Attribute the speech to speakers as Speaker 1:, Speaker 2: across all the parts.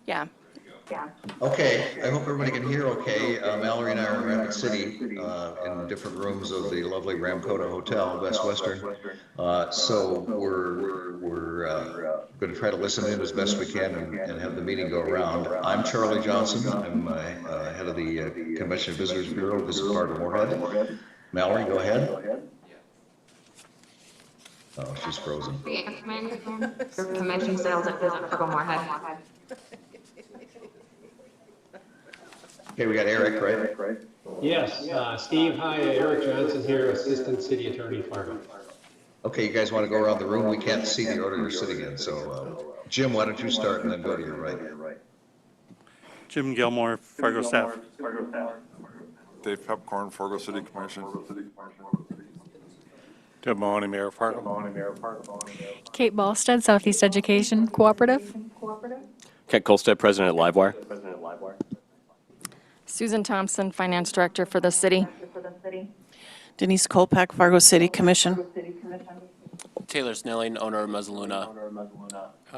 Speaker 1: Yeah.
Speaker 2: Okay, I hope everybody can hear okay. Mallory and I are in Rapid City in different rooms of the lovely Ramkota Hotel, Best Western. So we're going to try to listen in as best we can and have the meeting go around. I'm Charlie Johnson. I'm head of the Convention and Visitors Bureau, Visit Fargo Moorhead. Mallory, go ahead. Oh, she's frozen.
Speaker 3: For convention sales at Visit Fargo Moorhead.
Speaker 2: Okay, we got Eric, right?
Speaker 4: Yes, Steve, hi, Eric Johnson here, Assistant City Attorney, Fargo.
Speaker 2: Okay, you guys want to go around the room? We can't see the order you're sitting in, so Jim, why don't you start and then go to your right?
Speaker 5: Jim Gilmore, Fargo staff.
Speaker 6: Dave Pepcorn, Fargo City Commission.
Speaker 5: Good morning, Mayor Fargo.
Speaker 7: Kate Ballstead, Southeast Education Cooperative.
Speaker 8: Kent Kolstad, President at Livewire.
Speaker 1: Susan Thompson, Finance Director for the city.
Speaker 9: Denise Kolpak, Fargo City Commission.
Speaker 8: Taylor Snelling, owner of Mezzaluna.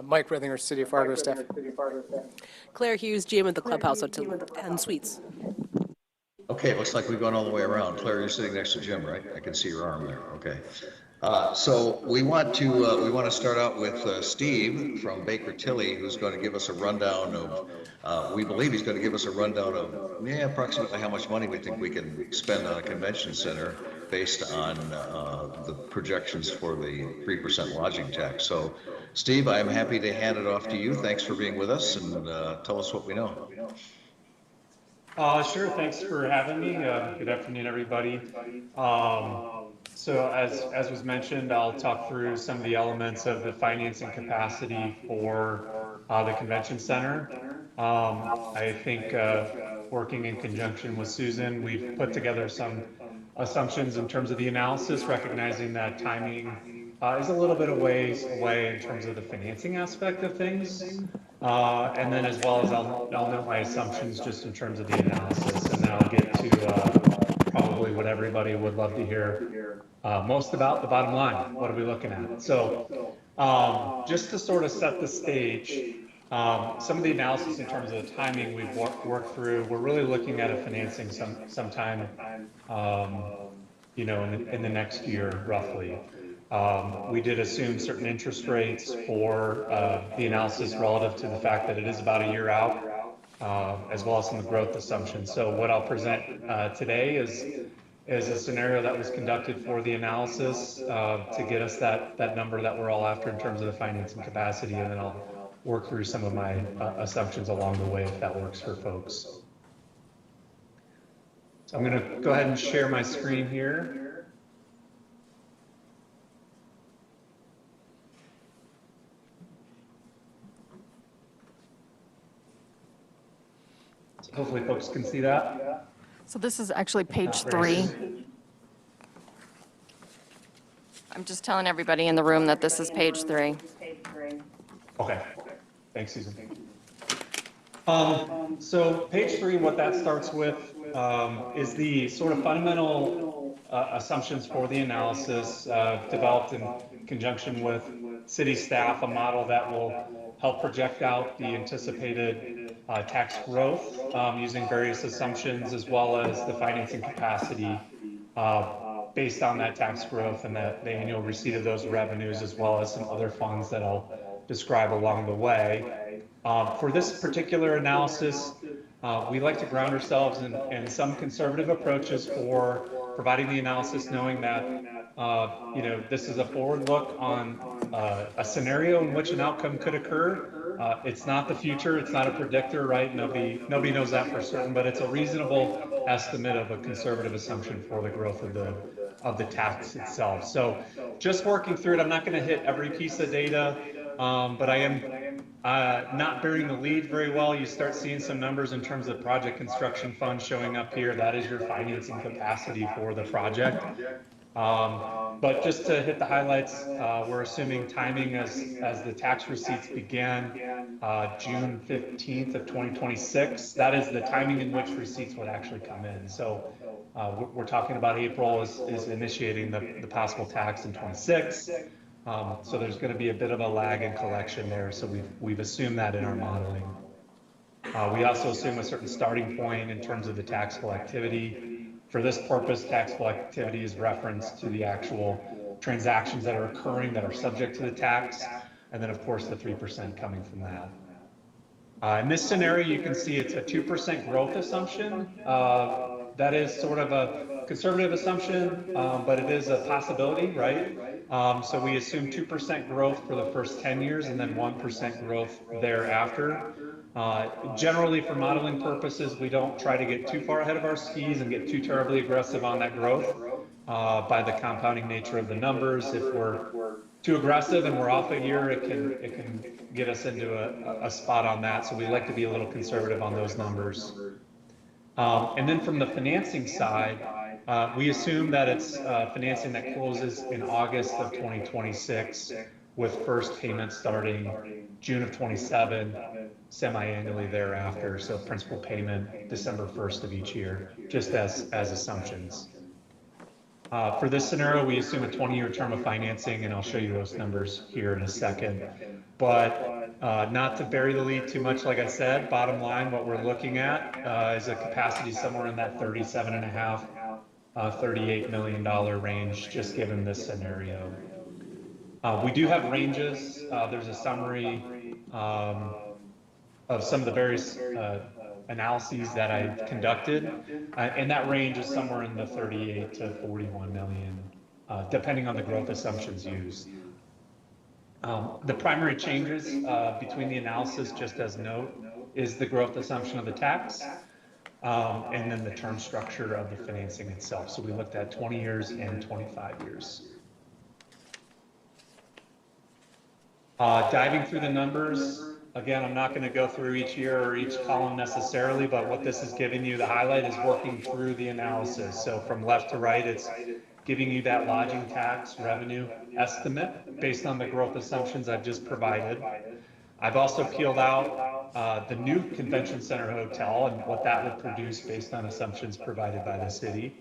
Speaker 10: Mike Rithinger, City of Fargo staff.
Speaker 9: Claire Hughes, GM at the Clubhouse Hotel and Suites.
Speaker 2: Okay, it looks like we've gone all the way around. Claire, you're sitting next to Jim, right? I can see your arm there. Okay. So we want to start out with Steve from Baker Tilly, who's going to give us a rundown of. We believe he's going to give us a rundown of approximately how much money we think we can spend on a convention center based on the projections for the 3% lodging tax. So, Steve, I'm happy to hand it off to you. Thanks for being with us, and tell us what we know.
Speaker 4: Sure, thanks for having me. Good afternoon, everybody. So as was mentioned, I'll talk through some of the elements of the financing capacity for the convention center. I think working in conjunction with Susan, we've put together some assumptions in terms of the analysis, recognizing that timing is a little bit of ways away in terms of the financing aspect of things. And then as well as I'll note my assumptions just in terms of the analysis, and then I'll get to probably what everybody would love to hear most about, the bottom line. What are we looking at? So just to sort of set the stage, some of the analysis in terms of the timing we've worked through, we're really looking at a financing sometime in the next year, roughly. We did assume certain interest rates for the analysis relative to the fact that it is about a year out, as well as some growth assumptions. So what I'll present today is a scenario that was conducted for the analysis to get us that number that we're all after in terms of the financing capacity, and then I'll work through some of my assumptions along the way if that works for folks. So I'm going to go ahead and share my screen here. Hopefully folks can see that.
Speaker 1: So this is actually page 3. I'm just telling everybody in the room that this is page 3.
Speaker 4: Okay. Thanks, Susan. So page 3, what that starts with is the sort of fundamental assumptions for the analysis developed in conjunction with city staff, a model that will help project out the anticipated tax growth using various assumptions, as well as the financing capacity based on that tax growth and the annual receipt of those revenues, as well as some other funds that I'll describe along the way. For this particular analysis, we like to ground ourselves in some conservative approaches for providing the analysis, knowing that this is a forward look on a scenario in which an outcome could occur. It's not the future, it's not a predictor, right? Nobody knows that for certain, but it's a reasonable estimate of a conservative assumption for the growth of the tax itself. So just working through it, I'm not going to hit every piece of data, but I am not bearing the lead very well. You start seeing some numbers in terms of project construction fund showing up here. That is your financing capacity for the project. But just to hit the highlights, we're assuming timing as the tax receipts began June 15th of 2026. That is the timing in which receipts would actually come in. So we're talking about April is initiating the possible tax in 26. So there's going to be a bit of a lag in collection there. So we've assumed that in our modeling. We also assume a certain starting point in terms of the taxable activity. For this purpose, taxable activity is referenced to the actual transactions that are occurring that are subject to the tax, and then of course the 3% coming from that. In this scenario, you can see it's a 2% growth assumption. That is sort of a conservative assumption, but it is a possibility, right? So we assume 2% growth for the first 10 years and then 1% growth thereafter. Generally, for modeling purposes, we don't try to get too far ahead of our skis and get too terribly aggressive on that growth by the compounding nature of the numbers. If we're too aggressive and we're off a year, it can get us into a spot on that. So we like to be a little conservative on those numbers. And then from the financing side, we assume that it's financing that closes in August of 2026, with first payment starting June of 27, semi-annually thereafter. So principal payment December 1st of each year, just as assumptions. For this scenario, we assume a 20-year term of financing, and I'll show you those numbers here in a second. But not to bury the lead too much, like I said, bottom line, what we're looking at is a capacity somewhere in that $37.5, $38 million range, just given this scenario. We do have ranges. There's a summary of some of the various analyses that I conducted, and that range is somewhere in the 38 to 41 million, depending on the growth assumptions used. The primary changes between the analysis, just as note, is the growth assumption of the tax, and then the term structure of the financing itself. So we looked at 20 years and 25 years. Diving through the numbers, again, I'm not going to go through each year or each column necessarily, but what this is giving you, the highlight is working through the analysis. So from left to right, it's giving you that lodging tax revenue estimate based on the growth assumptions I've just provided. I've also peeled out the new convention center hotel and what that would produce based on assumptions provided by the city.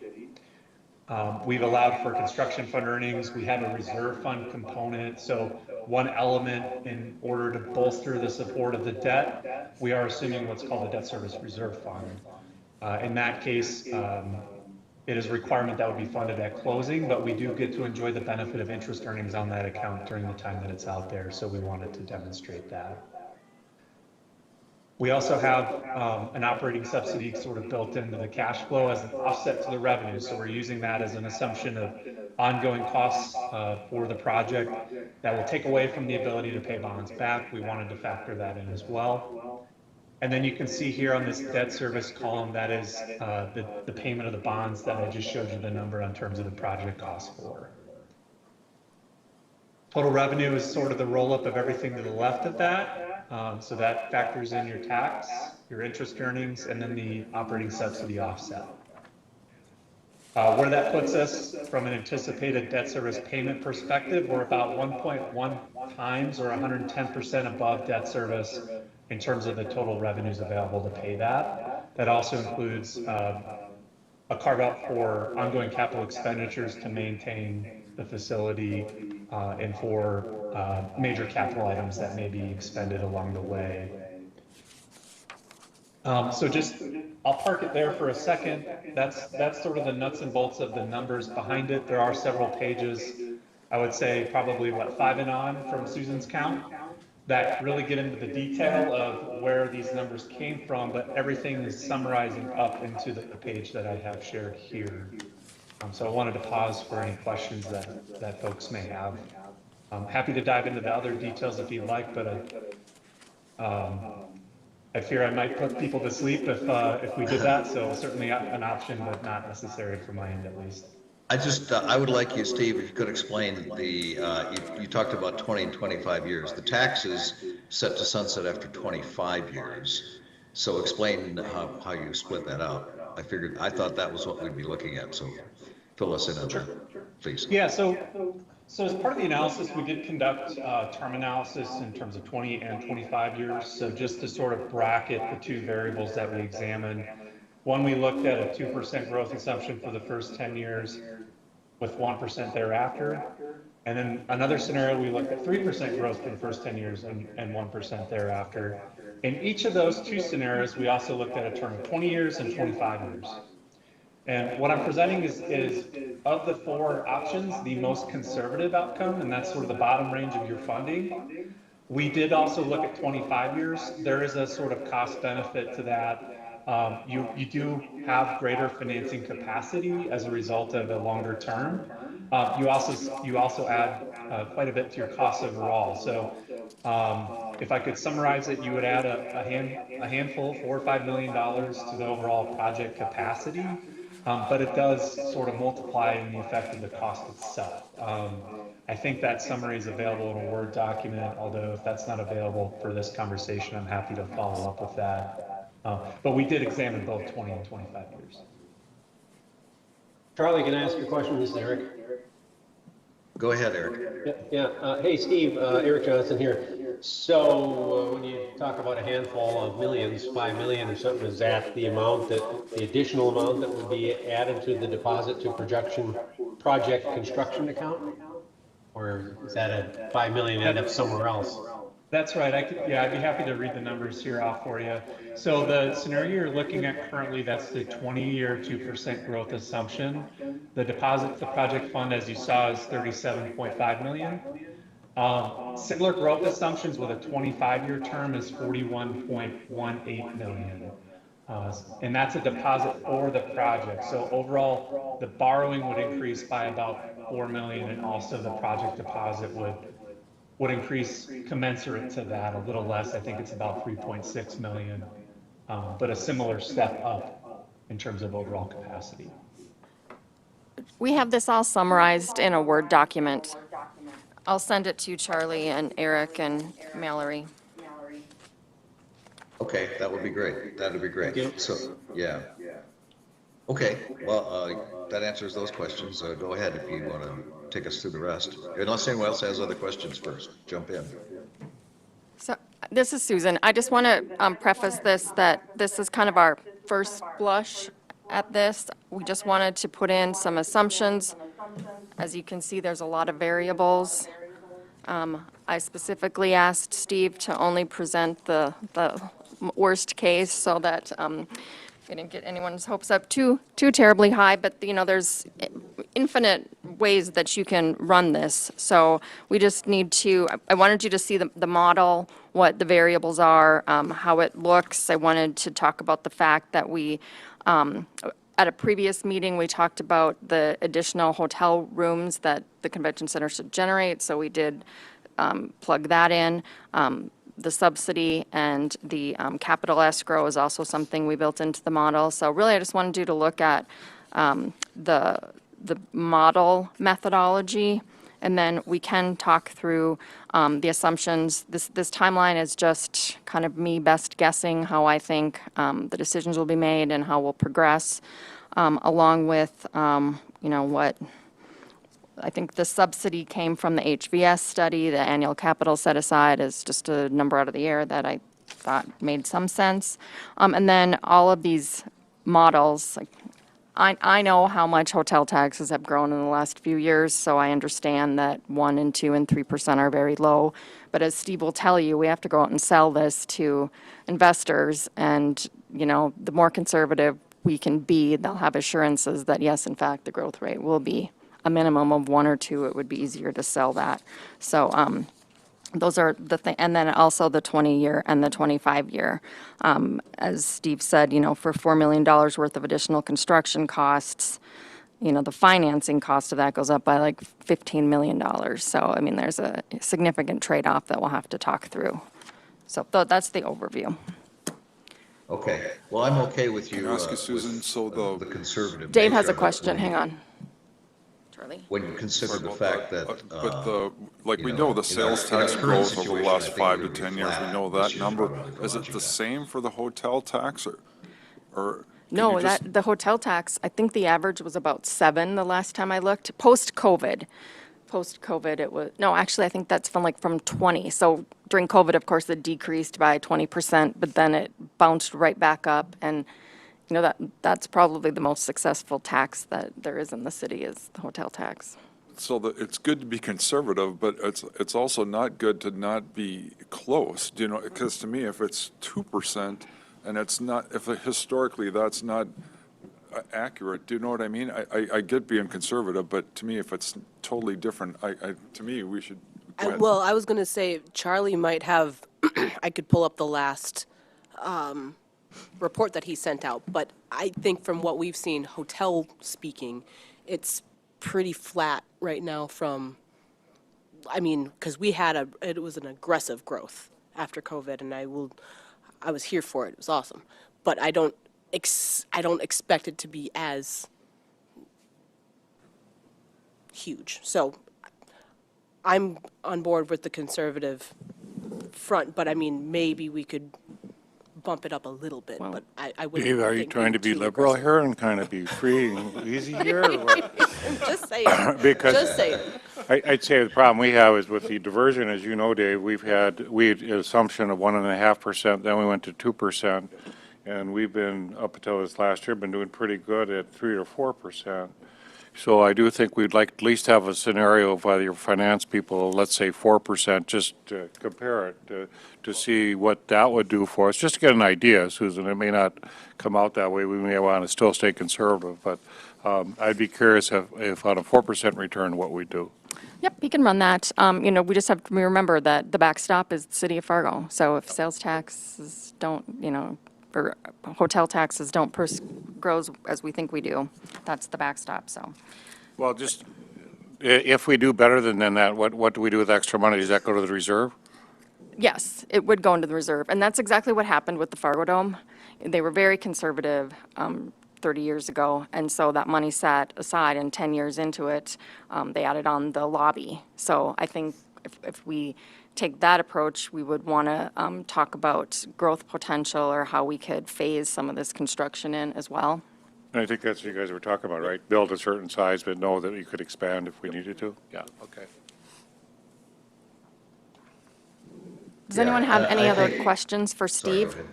Speaker 4: We've allowed for construction fund earnings. We have a reserve fund component. So one element in order to bolster the support of the debt, we are assuming what's called a debt service reserve fund. In that case, it is a requirement that would be funded at closing, but we do get to enjoy the benefit of interest earnings on that account during the time that it's out there. So we wanted to demonstrate that. We also have an operating subsidy sort of built into the cash flow as an offset to the revenue. So we're using that as an assumption of ongoing costs for the project that will take away from the ability to pay bonds back. We wanted to factor that in as well. And then you can see here on this debt service column, that is the payment of the bonds that I just showed you the number in terms of the project cost for. Total revenue is sort of the roll-up of everything to the left of that. So that factors in your tax, your interest earnings, and then the operating subsidy offset. Where that puts us from an anticipated debt service payment perspective, we're about 1.1 times or 110% above debt service in terms of the total revenues available to pay that. That also includes a carve out for ongoing capital expenditures to maintain the facility and for major capital items that may be expended along the way. So just, I'll park it there for a second. That's sort of the nuts and bolts of the numbers behind it. There are several pages, I would say probably what, 5 and on from Susan's count, that really get into the detail of where these numbers came from, but everything is summarizing up into the page that I have shared here. So I wanted to pause for any questions that folks may have. I'm happy to dive into the other details if you'd like, but I fear I might put people to sleep if we did that. So certainly an option, but not necessary from my end at least.
Speaker 2: I would like you, Steve, if you could explain you talked about 20 and 25 years. The tax is set to sunset after 25 years. So explain how you split that out. I thought that was what we'd be looking at. So fill us in on that, please.
Speaker 4: Yeah, so as part of the analysis, we did conduct term analysis in terms of 20 and 25 years. So just to sort of bracket the two variables that we examined. One, we looked at a 2% growth assumption for the first 10 years with 1% thereafter. And then another scenario, we looked at 3% growth for the first 10 years and 1% thereafter. In each of those two scenarios, we also looked at a term of 20 years and 25 years. And what I'm presenting is of the four options, the most conservative outcome, and that's sort of the bottom range of your funding. We did also look at 25 years. There is a sort of cost benefit to that. You do have greater financing capacity as a result of a longer term. You also add quite a bit to your costs overall. So if I could summarize it, you would add a handful, $4 or $5 million to the overall project capacity. But it does sort of multiply in the effect of the cost itself. I think that summary is available in a Word document, although if that's not available for this conversation, I'm happy to follow up with that. But we did examine both 20 and 25 years.
Speaker 11: Charlie, can I ask you a question? This is Eric.
Speaker 2: Go ahead, Eric.
Speaker 11: Yeah. Hey, Steve, Eric Johnson here. So when you talk about a handful of millions, 5 million or something, is that the amount the additional amount that would be added to the deposit to project construction account? Or is that a 5 million end up somewhere else?
Speaker 4: That's right. I'd be happy to read the numbers here off for you. So the scenario you're looking at currently, that's the 20-year 2% growth assumption. The deposit to project fund, as you saw, is 37.5 million. Similar growth assumptions with a 25-year term is 41.18 million. And that's a deposit for the project. So overall, the borrowing would increase by about 4 million, and also the project deposit would increase commensurate to that, a little less. I think it's about 3.6 million, but a similar step up in terms of overall capacity.
Speaker 1: We have this all summarized in a Word document. I'll send it to you, Charlie and Eric and Mallory.
Speaker 2: Okay, that would be great. That would be great. So, yeah. Okay, well, that answers those questions. Go ahead if you want to take us through the rest. Unless anyone else has other questions first, jump in.
Speaker 1: So this is Susan. I just want to preface this, that this is kind of our first blush at this. We just wanted to put in some assumptions. As you can see, there's a lot of variables. I specifically asked Steve to only present the worst case so that we didn't get anyone's hopes up too terribly high, but there's infinite ways that you can run this. So we just need to, I wanted you to see the model, what the variables are, how it looks. I wanted to talk about the fact that we, at a previous meeting, we talked about the additional hotel rooms that the convention center should generate. So we did plug that in. The subsidy and the capital escrow is also something we built into the model. So really, I just wanted you to look at the model methodology, and then we can talk through the assumptions. This timeline is just kind of me best guessing how I think the decisions will be made and how we'll progress, along with what I think the subsidy came from the HVS study. The annual capital set aside is just a number out of the air that I thought made some sense. And then all of these models, I know how much hotel taxes have grown in the last few years, so I understand that 1% and 2% and 3% are very low. But as Steve will tell you, we have to go out and sell this to investors, and the more conservative we can be, they'll have assurances that yes, in fact, the growth rate will be a minimum of 1 or 2. It would be easier to sell that. So those are the thing, and then also the 20-year and the 25-year. As Steve said, for $4 million worth of additional construction costs, the financing cost of that goes up by like $15 million. So, I mean, there's a significant trade-off that we'll have to talk through. So that's the overview.
Speaker 2: Okay, well, I'm okay with you.
Speaker 6: Can I ask you, Susan, so
Speaker 2: the conservative.
Speaker 1: Dave has
Speaker 2: nature
Speaker 1: a
Speaker 2: of it.
Speaker 1: question. Hang on. Charlie?
Speaker 2: When you consider the fact that,
Speaker 6: we know the sales
Speaker 2: in our
Speaker 6: tax
Speaker 2: current
Speaker 6: growth over the
Speaker 2: situation, I
Speaker 6: last
Speaker 2: think
Speaker 6: 5
Speaker 2: it
Speaker 6: to
Speaker 2: would be
Speaker 6: 10 years, we
Speaker 2: flat,
Speaker 6: know
Speaker 2: which
Speaker 6: that
Speaker 2: is
Speaker 6: number.
Speaker 2: probably
Speaker 6: Is it
Speaker 2: what
Speaker 6: the
Speaker 2: you
Speaker 6: same for the hotel tax, or?
Speaker 1: No, the hotel tax, I think the average was about 7 the last time I looked, post-COVID. Post-COVID, it was, no, actually, I think that's from 20. So during COVID, of course, it decreased by 20%, but then it bounced right back up. And, that's probably the most successful tax that there is in the city, is the hotel tax.
Speaker 6: so that it's good to be conservative, but it's also not good to not be close, you know, because to me, if it's 2% and it's not, if historically that's not accurate, do you know what I mean? I get being conservative, but to me, if it's totally different, to me, we should. Go ahead.
Speaker 9: Well, I was going to say, Charlie might have, I could pull up the last report that he sent out, but I think from what we've seen, hotel speaking, it's pretty flat right now from, I mean, because it was an aggressive growth after COVID, and I was here for it. It was awesome. But I don't expect it to be as huge. So I'm on board with the conservative front, but I mean, maybe we could bump it up a little bit, but I wouldn't.
Speaker 5: Dave, are you
Speaker 9: think
Speaker 5: trying to be
Speaker 9: too
Speaker 5: liberal
Speaker 9: aggressive.
Speaker 5: here and kind of be free and easy here? Or what?
Speaker 9: Just saying.
Speaker 5: Because
Speaker 9: Just saying.
Speaker 5: I'd say the problem we have is with the diversion, as you know, Dave, we had an assumption of 1.5%, then we went to 2%, and we've been, up until this last year, been doing pretty good at 3 or 4%. So I do think we'd like at least have a scenario of whether your finance people, let's say 4%, just to compare it, to see what that would do for us, just to get an idea, Susan. It may not come out that way. We may want to still stay conservative, but I'd be curious if on a 4% return, what we do.
Speaker 1: Yep, he can run that. You know, we just have to remember that the backstop is the city of Fargo. So if sales taxes don't, you know, or hotel taxes don't grow as we think we do, that's the backstop, so.
Speaker 5: Well, just, if we do better than that, what do we do with extra money? Does that go to the reserve?
Speaker 1: Yes, it would go into the reserve, and that's exactly what happened with the Fargo Dome. They were very conservative 30 years ago, and so that money sat aside, and 10 years into it, they added on the lobby. So I think if we take that approach, we would want to talk about growth potential or how we could phase some of this construction in as well.
Speaker 5: And I think that's what you guys were talking about, right? Build a certain size, but know that you could expand if we needed to? Yeah, okay.
Speaker 1: Does anyone have any
Speaker 2: I
Speaker 1: other
Speaker 2: think-
Speaker 1: questions for
Speaker 2: Sorry, go
Speaker 1: Steve?
Speaker 2: ahead.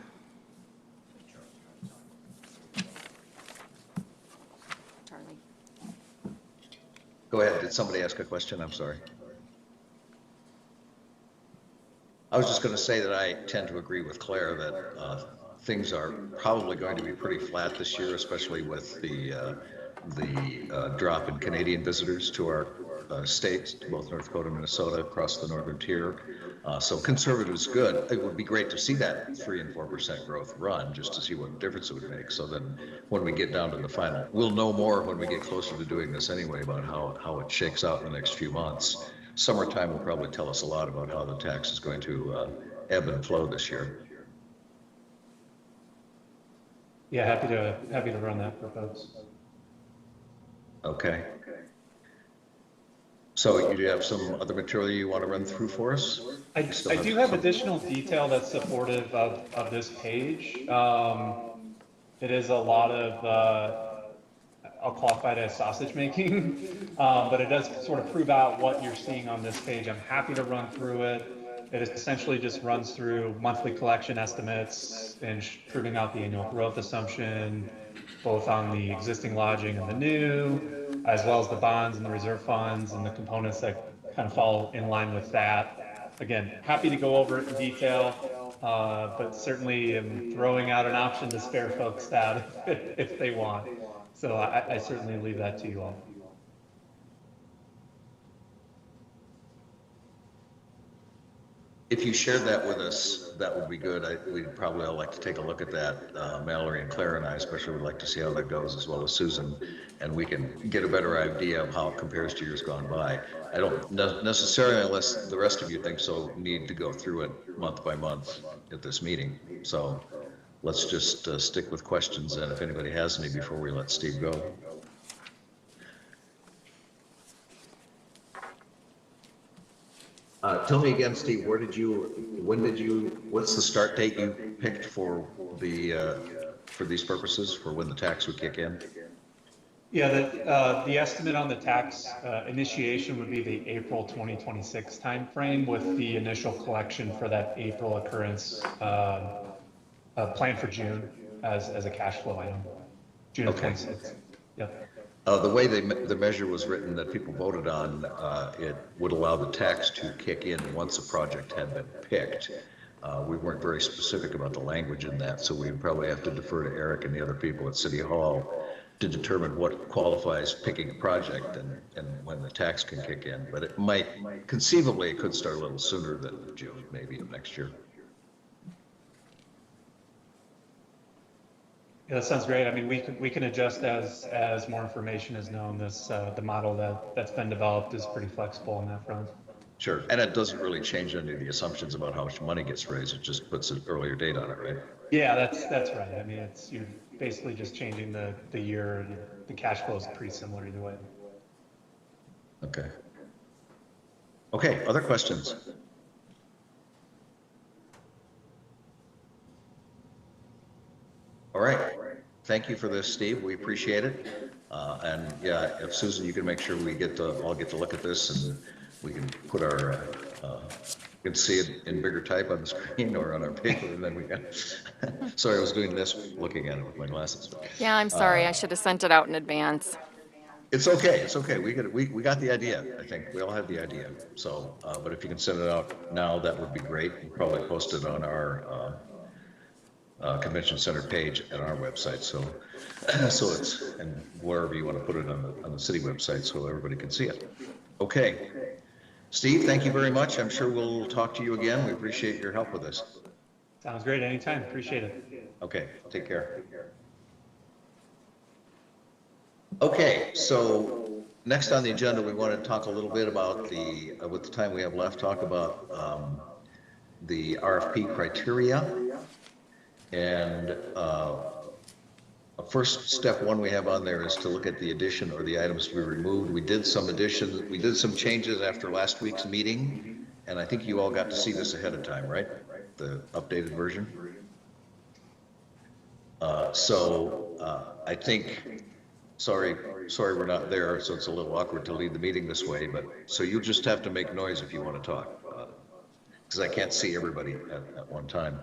Speaker 1: Charlie.
Speaker 2: Go ahead. Did somebody ask a question? I'm sorry. I was just going to say that I tend to agree with Claire that things are probably going to be pretty flat this year, especially with the drop in Canadian visitors to our states, both North Dakota and Minnesota, across the northern tier. So conservative is good. It would be great to see that 3 and 4% growth run, just to see what difference it would make. So then when we get down to the final, we'll know more when we get closer to doing this anyway about how it shakes out in the next few months. Summertime will probably tell us a lot about how the tax is going to ebb and flow this year.
Speaker 4: Yeah, happy to run that for folks.
Speaker 2: Okay. So you do have some other material you want to run through for us?
Speaker 4: I do have additional detail that's supportive of this page. It is a lot of, I'll qualify it as sausage making, but it does sort of prove out what you're seeing on this page. I'm happy to run through it. It essentially just runs through monthly collection estimates and proving out the annual growth assumption, both on the existing lodging and the new, as well as the bonds and the reserve funds and the components that kind of fall in line with that. Again, happy to go over it in detail, but certainly am throwing out an option to spare folks that if they want. So I certainly leave that to you all.
Speaker 2: If you shared that with us, that would be good. We'd probably all like to take a look at that. Mallory and Claire and I especially would like to see how that goes, as well as Susan, and we can get a better idea of how it compares to years gone by. I don't necessarily, unless the rest of you think so, need to go through it month by month at this meeting. So let's just stick with questions, and if anybody has any before we let Steve go. Tell me again, Steve, what's the start date you picked for these purposes, for when the tax would kick in?
Speaker 4: Yeah, the estimate on the tax initiation would be the April 2026 timeframe, with the initial collection for that April occurrence planned for June as a cash flow item. June of 26. Yep.
Speaker 2: The way the measure was written that people voted on, it would allow the tax to kick in once a project had been picked. We weren't very specific about the language in that, so we probably have to defer to Eric and the other people at City Hall to determine what qualifies picking a project and when the tax can kick in. But it might, conceivably, it could start a little sooner than June, maybe of next year.
Speaker 4: Yeah, that sounds great. I mean, we can adjust as more information is known. The model that's been developed is pretty flexible on that front.
Speaker 2: Sure, and it doesn't really change any of the assumptions about how much money gets raised. It just puts an earlier date on it, right?
Speaker 4: Yeah, that's right. I mean, you're basically just changing the year, and the cash flow is pretty similar either way.
Speaker 2: Okay. Okay, other questions? All right, thank you for this, Steve. We appreciate it. And yeah, if Susan, you can make sure we all get to look at this, and we can put our, you can see it in bigger type on the screen or on our paper, and then we can, sorry, I was doing this, looking at it with my glasses.
Speaker 1: Yeah, I'm sorry. I should have sent it out in advance.
Speaker 2: It's okay, it's okay. We got the idea, I think. We all have the idea. So, but if you can send it out now, that would be great. We'll probably post it on our Convention Center page at our website. So it's, and wherever you want to put it on the city website so everybody can see it. Okay. Steve, thank you very much. I'm sure we'll talk to you again. We appreciate your help with this.
Speaker 4: Sounds great. Anytime. Appreciate it.
Speaker 2: Okay, take care. Okay, so next on the agenda, we want to talk a little bit about with the time we have left, talk about the RFP criteria. And first step one we have on there is to look at the addition or the items to be removed. We did some additions, we did some changes after last week's meeting, and I think you all got to see this ahead of time, right? The updated version. I think, sorry we're not there, so it's a little awkward to lead the meeting this way, but so you'll just have to make noise if you want to talk, because I can't see everybody at one time.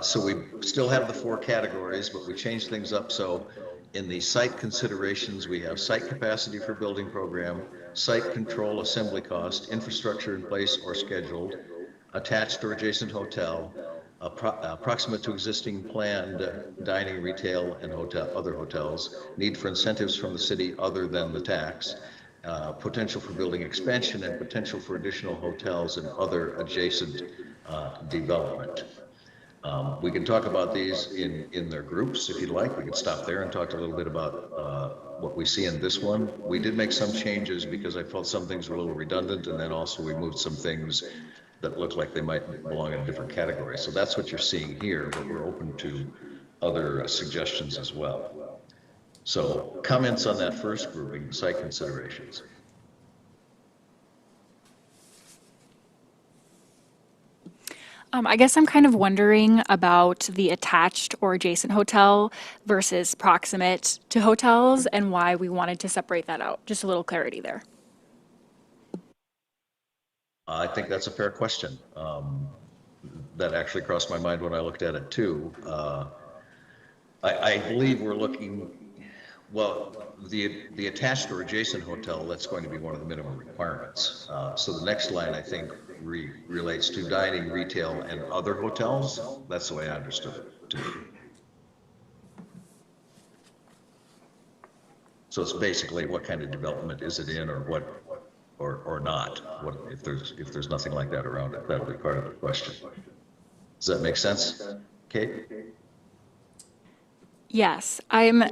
Speaker 2: So we still have the 4 categories, but we changed things up. So in the site considerations, we have site capacity for building program, site control assembly cost, infrastructure in place or scheduled, attached or adjacent hotel, approximate to existing planned dining, retail, and other hotels, need for incentives from the city other than the tax, potential for building expansion, and potential for additional hotels and other adjacent development. We can talk about these in their groups if you'd like. We can stop there and talk a little bit about what we see in this one. We did make some changes because I felt some things were a little redundant, and then also we moved some things that look like they might belong in a different category. So that's what you're seeing here, but we're open to other suggestions as well. So comments on that first grouping, site considerations.
Speaker 7: I guess I'm kind of wondering about the attached or adjacent hotel versus proximate to hotels and why we wanted to separate that out. Just a little clarity there.
Speaker 2: I think that's a fair question. That actually crossed my mind when I looked at it too. I believe we're looking, well, the attached or adjacent hotel, that's going to be one of the minimum requirements. So the next line, I think, relates to dining, retail, and other hotels. That's the way I understood it to be. So it's basically what kind of development is it in, or what, or not? What if there's nothing like that around it? That'll be part of the question. Does that make sense, Kate?
Speaker 7: Yes, I'm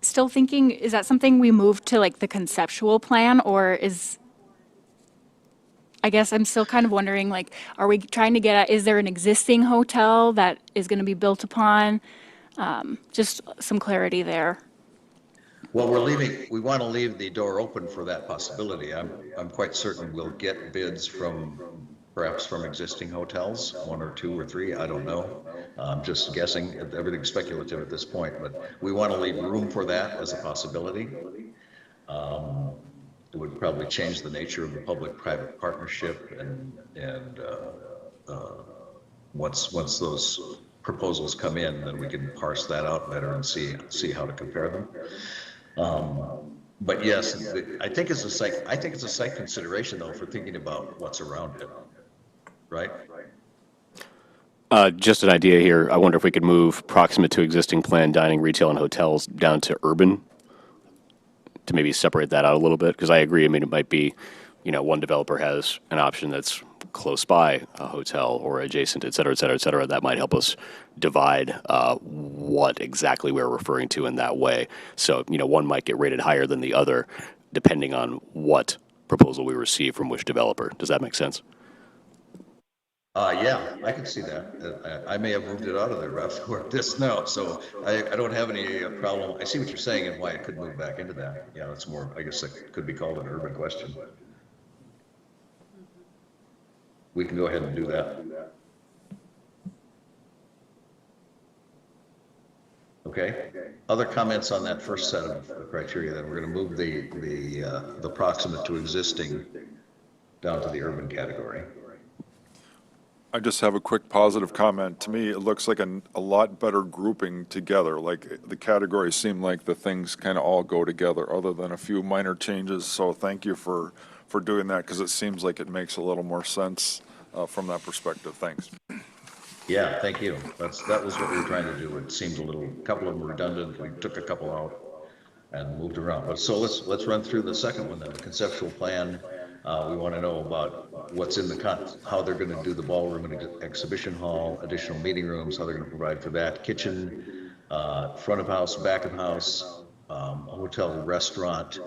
Speaker 7: still thinking, is that something we moved to like the conceptual plan, or I guess I'm still kind of wondering, like, are we trying to get at, is there an existing hotel that is going to be built upon? Just some clarity there.
Speaker 2: Well, we want to leave the door open for that possibility. I'm quite certain we'll get bids perhaps from existing hotels, 1 or 2 or 3, I don't know. I'm just guessing, everything's speculative at this point, but we want to leave room for that as a possibility. It would probably change the nature of the public-private partnership, and once those proposals come in, then we can parse that out better and see how to compare them. But yes, I think it's a site consideration though, for thinking about what's around it, right?
Speaker 12: Just an idea here. I wonder if we could move proximate to existing planned dining, retail, and hotels down to urban to maybe separate that out a little bit. Because I agree. I mean, it might be, one developer has an option that's close by a hotel or adjacent, et cetera, et cetera, et cetera. That might help us divide what exactly we're referring to in that way. So, one might get rated higher than the other depending on what proposal we receive from which developer. Does that make sense?
Speaker 2: Yeah, I can see that. I may have moved it out of there rather than this now, so I don't have any problem. I see what you're saying and why it could move back into that. Yeah, it's more, I guess it could be called an urban question. We can go ahead and do that. Okay. Other comments on that first set of criteria? Then we're going to move the proximate to existing down to the urban category.
Speaker 6: I just have a quick positive comment. To me, it looks like a lot better grouping together. Like the categories seem like the things kind of all go together other than a few minor changes. So thank you for doing that, because it seems like it makes a little more sense from that perspective. Thanks.
Speaker 2: Yeah, thank you. That was what we were trying to do. It seemed a couple of them were redundant. We took a couple out and moved around. But so let's run through the second one then, the conceptual plan. We want to know about what's in how they're going to do the ballroom and exhibition hall, additional meeting rooms, how they're going to provide for that, kitchen, front of house, back of house, a hotel, restaurant,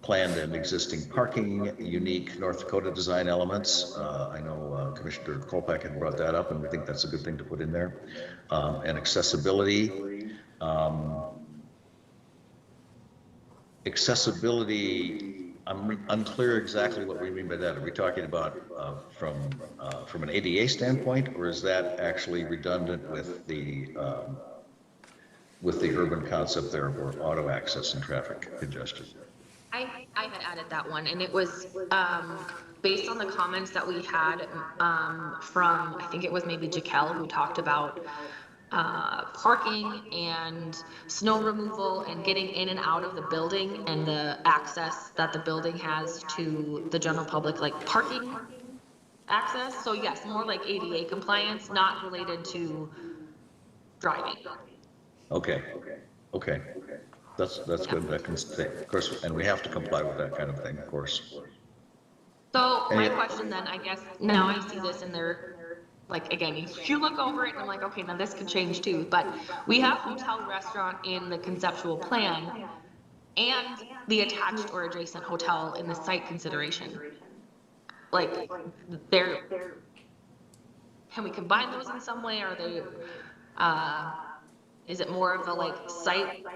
Speaker 2: planned and existing parking, unique North Dakota design elements. I know Commissioner Kolpak had brought that up, and we think that's a good thing to put in there. And accessibility. Accessibility, I'm unclear exactly what we mean by that. Are we talking about from an ADA standpoint, or is that actually redundant with the urban concept there for auto access and traffic congestion?
Speaker 3: I had added that one, and it was based on the comments that we had from, I think it was maybe Jaquel, who talked about parking and snow removal and getting in and out of the building and the access that the building has to the general public, like parking access. So yes, more like ADA compliance, not related to driving.
Speaker 2: Okay. That's good. That can stay, of course, and we have to comply with that kind of thing, of course.
Speaker 3: So my question then, I guess, now I see this in there, like, again, you look over it and I'm like, okay, now this could change too, but we have hotel restaurant in the conceptual plan and the attached or adjacent hotel in the site consideration. Like, can we combine those in some way? Are they, is it more of a like site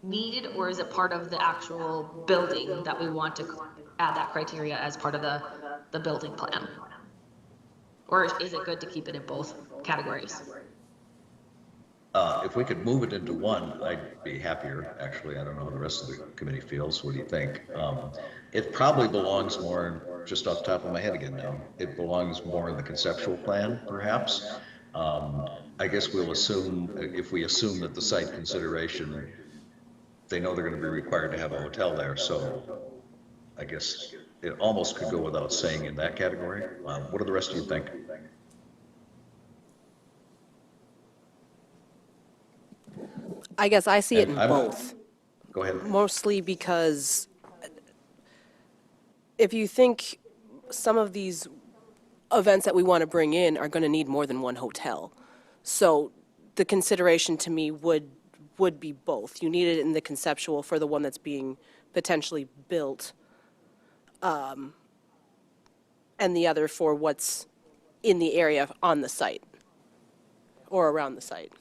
Speaker 3: need, or is it part of the actual building that we want to add that criteria as part of the building plan? Or is it good to keep it in both categories?
Speaker 2: If we could move it into one, I'd be happier, actually. I don't know how the rest of the committee feels. What do you think? It probably belongs more, just off the top of my head again now, it belongs more in the conceptual plan, perhaps. I guess we'll assume, if we assume that the site consideration, they know they're going to be required to have a hotel there, so I guess it almost could go without saying in that category. What do the rest of you think?
Speaker 9: I guess I see it in both.
Speaker 2: Go ahead.
Speaker 9: Mostly because if you think some of these events that we want to bring in are going to need more than one hotel. So the consideration to me would be both. You need it in the conceptual for the one that's being potentially built, and the other for what's in the area on the site or around the site.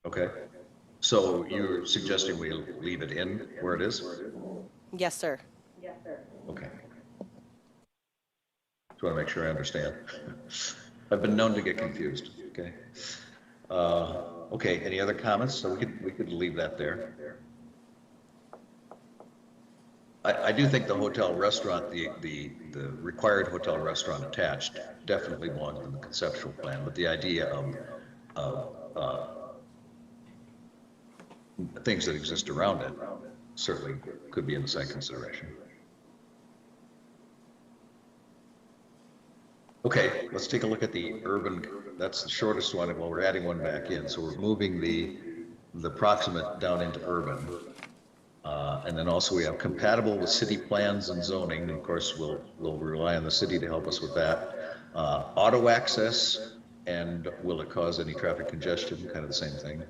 Speaker 2: Okay. So you're suggesting we leave it in where it is?
Speaker 9: Yes, sir.
Speaker 2: Okay. Just want to make sure I understand. I've been known to get confused. Okay. Okay. Any other comments? So we could leave that there. I do think the hotel restaurant, the required hotel restaurant attached, definitely belongs in the conceptual plan. But the idea of things that exist around it certainly could be in the site consideration. Okay, let's take a look at the urban, that's the shortest one, well, we're adding one back in, so we're moving the proximate down into urban. And then also we have compatible with city plans and zoning, and of course we'll rely on the city to help us with that. Auto access, and will it cause any traffic congestion, kind of the same thing.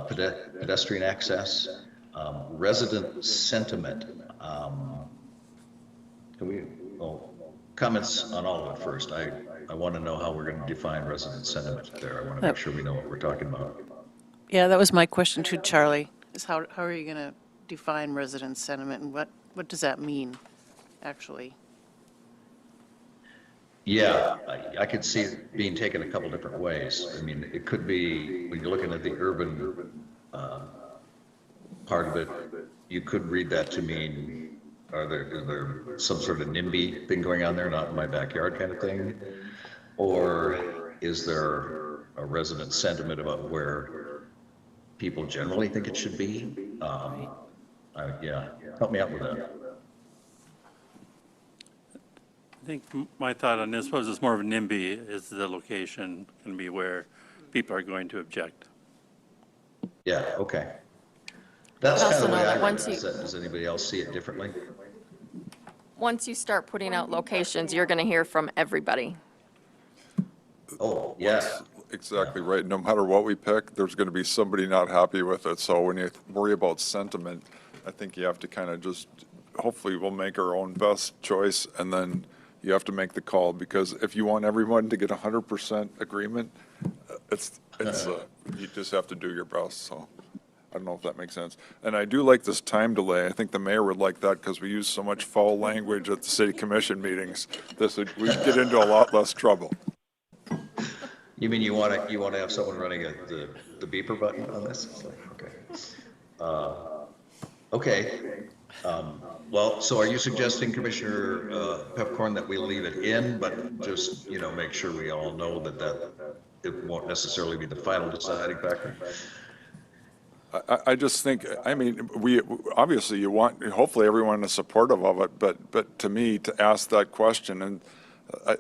Speaker 2: Pedestrian access, resident sentiment. Can we, comments on all of it first. I want to know how we're going to define resident sentiment there. I want to make sure we know what we're talking about.
Speaker 13: Yeah, that was my question to Charlie, is how are you going to define resident sentiment, and what does that mean, actually?
Speaker 2: Yeah, I could see it being taken a couple different ways. I mean, it could be, when you're looking at the urban part of it, you could read that to mean, is there some sort of NIMBY thing going on there, not in my backyard kind of thing? Or is there a resident sentiment about where people generally think it should be? Yeah, help me out with that.
Speaker 14: I think my thought on this was it's more of an NIMBY, is the location going to be where people are going to object.
Speaker 2: Yeah, okay. That's
Speaker 1: But
Speaker 2: kind of
Speaker 1: also
Speaker 2: the way
Speaker 1: know
Speaker 2: I
Speaker 1: that
Speaker 2: read
Speaker 1: once
Speaker 2: it.
Speaker 1: you-
Speaker 2: Does anybody else see it differently?
Speaker 1: Once you start putting out locations, you're going to hear from everybody.
Speaker 2: Oh, yeah.
Speaker 6: Exactly right. No matter what we pick, there's going to be somebody not happy with it. So when you worry about sentiment, I think you have to kind of just, hopefully we'll make our own best choice, and then you have to make the call, because if you want everyone to get 100% agreement, you just have to do your best. So I don't know if that makes sense. And I do like this time delay. I think the mayor would like that, because we use so much foul language at the city commission meetings. We'd get into a lot less trouble.
Speaker 2: You mean you want to have someone running the beeper button on this? It's like, okay. Okay. Well, so are you suggesting, Commissioner Pepcorn, that we leave it in, but just, make sure we all know that it won't necessarily be the final deciding factor?
Speaker 6: I just think, I mean, we obviously hopefully everyone is supportive of it, but to me, to ask that question, and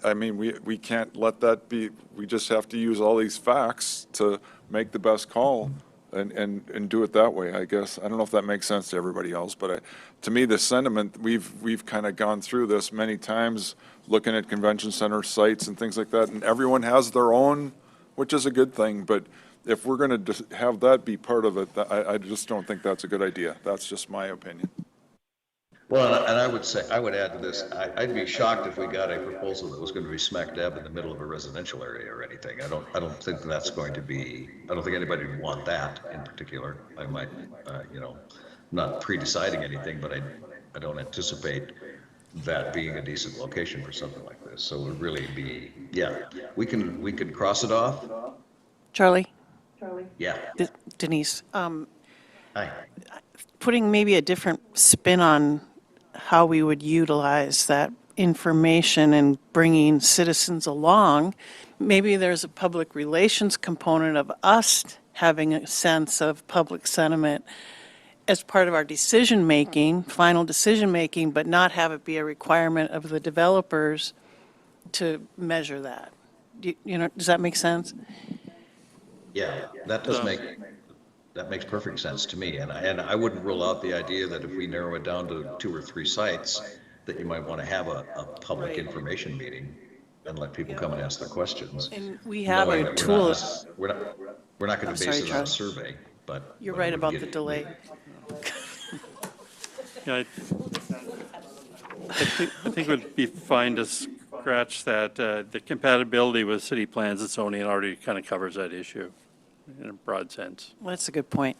Speaker 6: I mean, we can't let that be, we just have to use all these facts to make the best call and do it that way, I guess. I don't know if that makes sense to everybody else, but to me, the sentiment, we've kind of gone through this many times, looking at convention center sites and things like that, and everyone has their own, which is a good thing, but if we're going to have that be part of it, I just don't think that's a good idea. That's just my opinion.
Speaker 2: Well, and I would add to this, I'd be shocked if we got a proposal that was going to be smack dab in the middle of a residential area or anything. I don't think that's going to be, I don't think anybody would want that in particular. I might, not pre-deciding anything, but I don't anticipate that being a decent location for something like this. So it would really be, yeah, we could cross it off.
Speaker 13: Charlie?
Speaker 2: Yeah.
Speaker 13: Denise?
Speaker 2: Hi.
Speaker 13: Putting maybe a different spin on how we would utilize that information and bringing citizens along, maybe there's a public relations component of us having a sense of public sentiment as part of our decision-making, final decision-making, but not have it be a requirement of the developers to measure that. Does that make sense?
Speaker 2: Yeah, that makes perfect sense to me. And I wouldn't rule out the idea that if we narrow it down to 2 or 3 sites, that you might want to have a public information meeting and let people come and ask their questions.
Speaker 13: And we have
Speaker 2: knowing
Speaker 13: a
Speaker 2: that
Speaker 13: tool.
Speaker 2: We're not going to base it on a survey, but.
Speaker 13: You're right about the delay.
Speaker 14: Yeah, I think it would be fine to scratch that. The compatibility with city plans and zoning already kind of covers that issue in a broad sense.
Speaker 13: Well, that's a good point.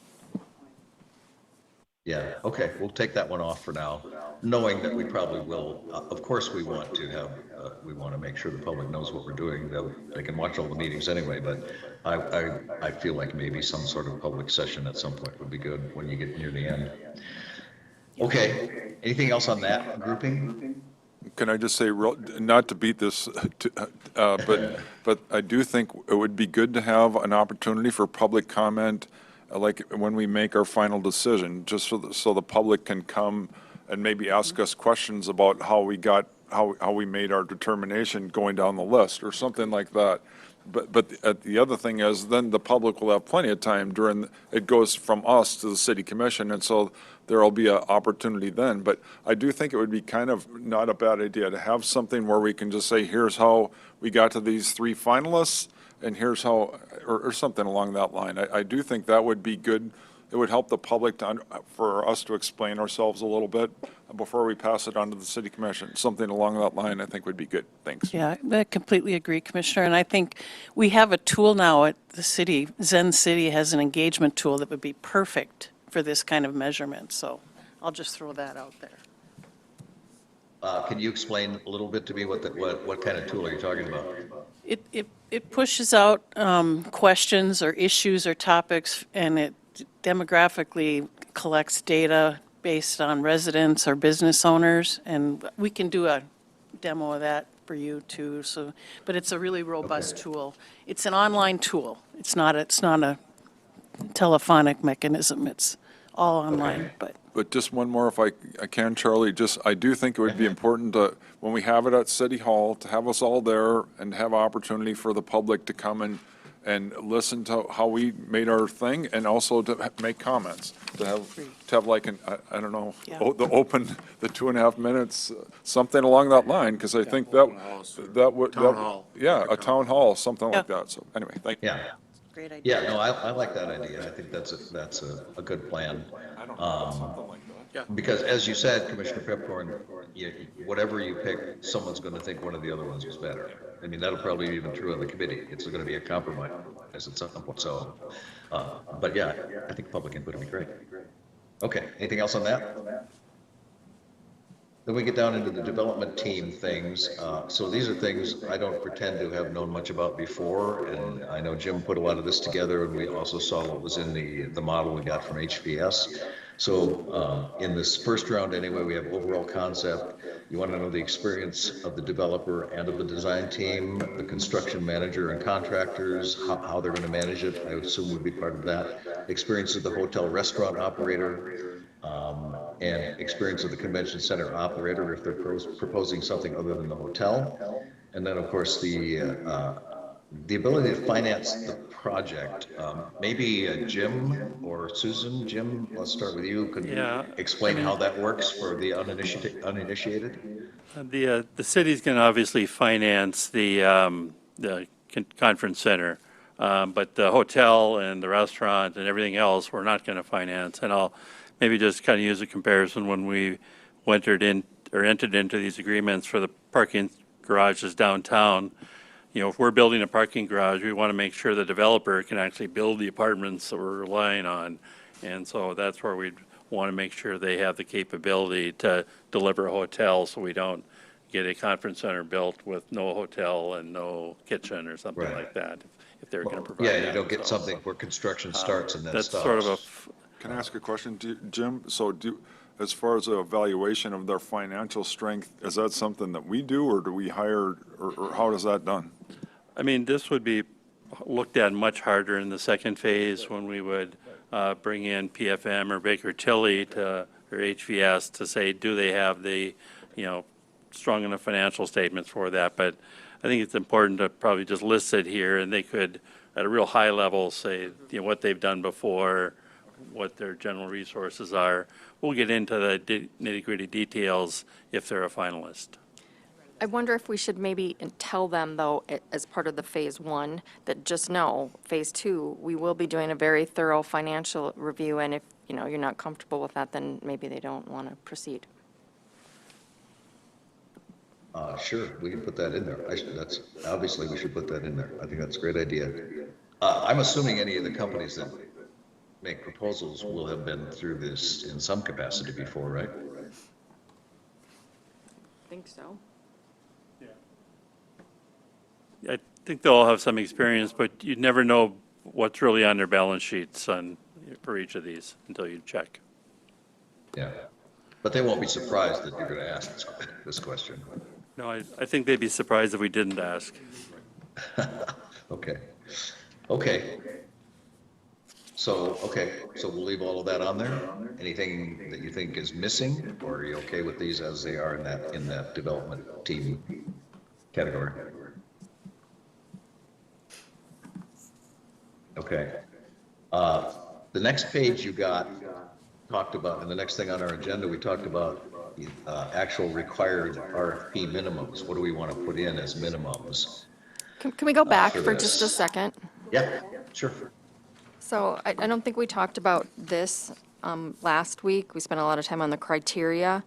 Speaker 2: Yeah, okay, we'll take that one off for now, knowing that we probably will, of course, we want to make sure the public knows what we're doing, though they can watch all the meetings anyway, but I feel like maybe some sort of public session at some point would be good when you get near the end. Okay, anything else on that grouping?
Speaker 6: Can I just say, not to beat this, but I do think it would be good to have an opportunity for public comment, like when we make our final decision, just so the public can come and maybe ask us questions about how we made our determination going down the list, or something like that. But the other thing is, then the public will have plenty of time it goes from us to the city commission, and so there'll be an opportunity then. But I do think it would be kind of not a bad idea to have something where we can just say, here's how we got to these 3 finalists, and here's how, or something along that line. I do think that would be good. It would help the public for us to explain ourselves a little bit before we pass it on to the city commission. Something along that line, I think, would be good. Thanks.
Speaker 13: Yeah, I completely agree, Commissioner. And I think we have a tool now at the city. Zen City has an engagement tool that would be perfect for this kind of measurement. So I'll just throw that out there.
Speaker 2: Can you explain a little bit to me what kind of tool are you talking about?
Speaker 13: It pushes out questions or issues or topics, and it demographically collects data based on residents or business owners, and we can do a demo of that for you too. So, but it's a really robust tool. It's an online tool. It's not a telephonic mechanism. It's all online.
Speaker 6: But just one more, if I can, Charlie. I do think it would be important to, when we have it at City Hall, to have us all there and have opportunity for the public to come and listen to how we made our thing, and also to make comments, to have like I don't know, the 2.5 minutes, something along that line, because I think that would.
Speaker 8: Town hall.
Speaker 6: Yeah, a town hall, something like that. So anyway, thank you.
Speaker 2: Yeah.
Speaker 13: Great idea.
Speaker 2: Yeah, no, I like that idea. I think that's a good plan.
Speaker 6: Something like that.
Speaker 2: Because as you said, Commissioner Pepcorn, whatever you pick, someone's going to think one of the other ones was better. I mean, that'll probably be even true of the committee. It's going to be a compromise at some point. So, but yeah, I think public input would be great. Okay, anything else on that? Then we get down into the development team things. So these are things I don't pretend to have known much about before, and I know Jim put a lot of this together, and we also saw what was in the model we got from HVS. So in this first round anyway, we have overall concept. You want to know the experience of the developer and of the design team, the construction manager and contractors, how they're going to manage it, I assume would be part of that. Experience of the hotel restaurant operator, and experience of the convention center operator if they're proposing something other than the hotel. And then, of course, the ability to finance the project. Maybe Jim or Susan. Jim, let's start with you. Could you explain how that works for the uninitiated?
Speaker 14: The city's going to obviously finance the conference center, but the hotel and the restaurant and everything else, we're not going to finance. And I'll maybe just kind of use a comparison when we entered into these agreements for the parking garages downtown. You know, if we're building a parking garage, we want to make sure the developer can actually build the apartments that we're relying on. And so that's where we'd want to make sure they have the capability to deliver a hotel, so we don't get a conference center built with no hotel and no kitchen or something like that, if they're going to provide that.
Speaker 2: Yeah, you don't get something where construction starts and then
Speaker 14: that's
Speaker 2: stops.
Speaker 14: sort of a
Speaker 6: Can I ask a question, Jim? So as far as the evaluation of their financial strength, is that something that we do, or do we hire, or how is that done?
Speaker 14: I mean, this would be looked at much harder in the second phase when we would bring in PFM or Baker Tilly or HVS to say, do they have the, strong enough financial statements for that? But I think it's important to probably just list it here, and they could, at a real high level, say, what they've done before, what their general resources are. We'll get into the nitty-gritty details if they're a finalist.
Speaker 1: I wonder if we should maybe tell them, though, as part of the phase 1, that just know, phase 2, we will be doing a very thorough financial review, and if, you're not comfortable with that, then maybe they don't want to proceed.
Speaker 2: Sure, we can put that in there. That's obviously we should put that in there. I think that's a great idea. I'm assuming any of the companies that make proposals will have been through this in some capacity before, right?
Speaker 1: I think so.
Speaker 14: I think they'll all have some experience, but you never know what's really on their balance sheets for each of these until you check.
Speaker 2: Yeah. But they won't be surprised that you're going to ask this question.
Speaker 14: No, I think they'd be surprised if we didn't ask.
Speaker 2: Okay. Okay. So we'll leave all of that on there. Anything that you think is missing, or are you okay with these as they are in that development team category? Okay. The next page you talked about, and the next thing on our agenda, we talked about actual required RFP minimums. What do we want to put in as minimums?
Speaker 1: Can we go back
Speaker 2: for
Speaker 1: for
Speaker 2: this.
Speaker 1: just a second?
Speaker 2: Yeah, sure.
Speaker 1: So I don't think we talked about this last week. We spent a lot of time on the criteria,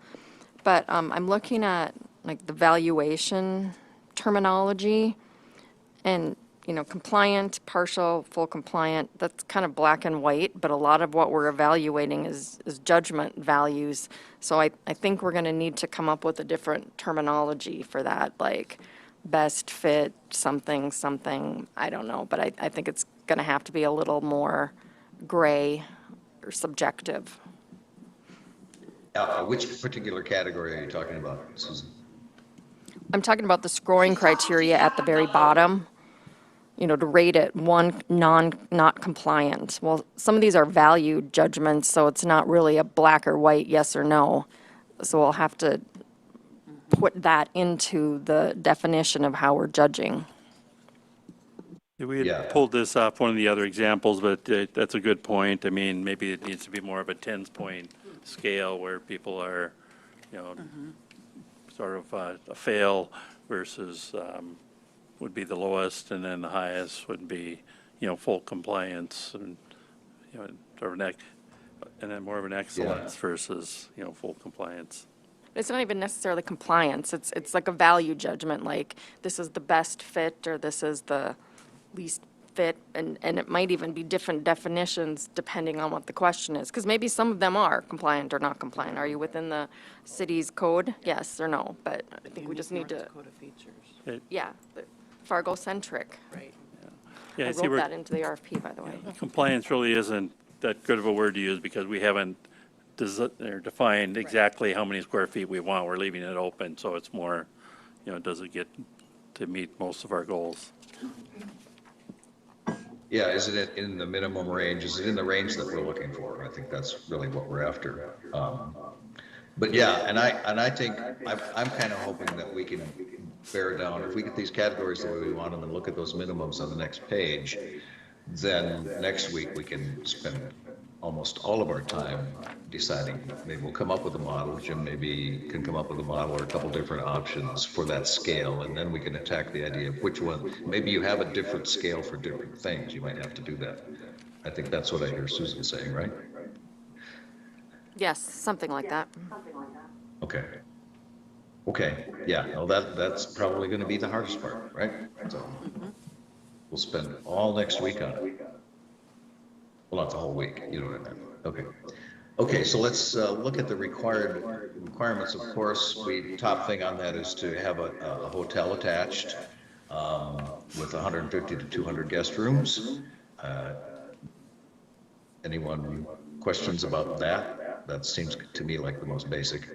Speaker 1: but I'm looking at like the valuation terminology and, you know, compliant, partial, full compliant, that's kind of black and white, but a lot of what we're evaluating is judgment values. So I think we're going to need to come up with a different terminology for that, like best fit, something, I don't know, but I think it's going to have to be a little more gray or subjective.
Speaker 2: Which particular category are you talking about, Susan?
Speaker 1: I'm talking about the scoring criteria at the very bottom, you know, to rate it one, not compliant. Well, some of these are value judgments, so it's not really a black or white, yes or no. So we'll have to put that into the definition of how we're judging.
Speaker 14: We
Speaker 2: Yeah.
Speaker 14: had pulled this off one of the other examples, but that's a good point. I mean, maybe it needs to be more of a 10-point scale where people are, you know, sort of a fail versus would be the lowest, and then the highest would be, you know, full compliance, and, you know, sort of and then more of an excellence versus, you know, full compliance.
Speaker 1: It's not even necessarily compliance. It's like a value judgment, like this is the best fit or this is the least fit, and it might even be different definitions depending on what the question is. Because maybe some of them are compliant or not compliant. Are you within the city's code? Yes or no? But I think we just need to, yeah, Fargo-centric.
Speaker 13: Right.
Speaker 14: Yeah,
Speaker 1: I
Speaker 14: see,
Speaker 1: wrote
Speaker 14: we're-
Speaker 1: that into the RFP, by the way.
Speaker 14: Compliance really isn't that good of a word to use because we haven't defined exactly how many square feet we want. We're leaving it open, so it's more, you know, does it get to meet most of our goals?
Speaker 2: Yeah, isn't it in the minimum range? Is it in the range that we're looking for? I think that's really what we're after. But yeah, and I think I'm kind of hoping that we can bear down, if we get these categories the way we want them and look at those minimums on the next page, then next week we can spend almost all of our time deciding. Maybe we'll come up with a model. Jim maybe can come up with a model or a couple different options for that scale, and then we can attack the idea of which one. Maybe you have a different scale for different things. You might have to do that. I think that's what I hear Susan saying, right?
Speaker 1: Yes, something like that.
Speaker 2: Okay. Okay, yeah, no, that's probably going to be the hardest part, right? So we'll spend all next week on it. Well, not the whole week, you know what I mean? Okay. Okay, so let's look at the requirements. Of course, top thing on that is to have a hotel attached with 150 to 200 guest rooms. Anyone questions about that? That seems to me like the most basic.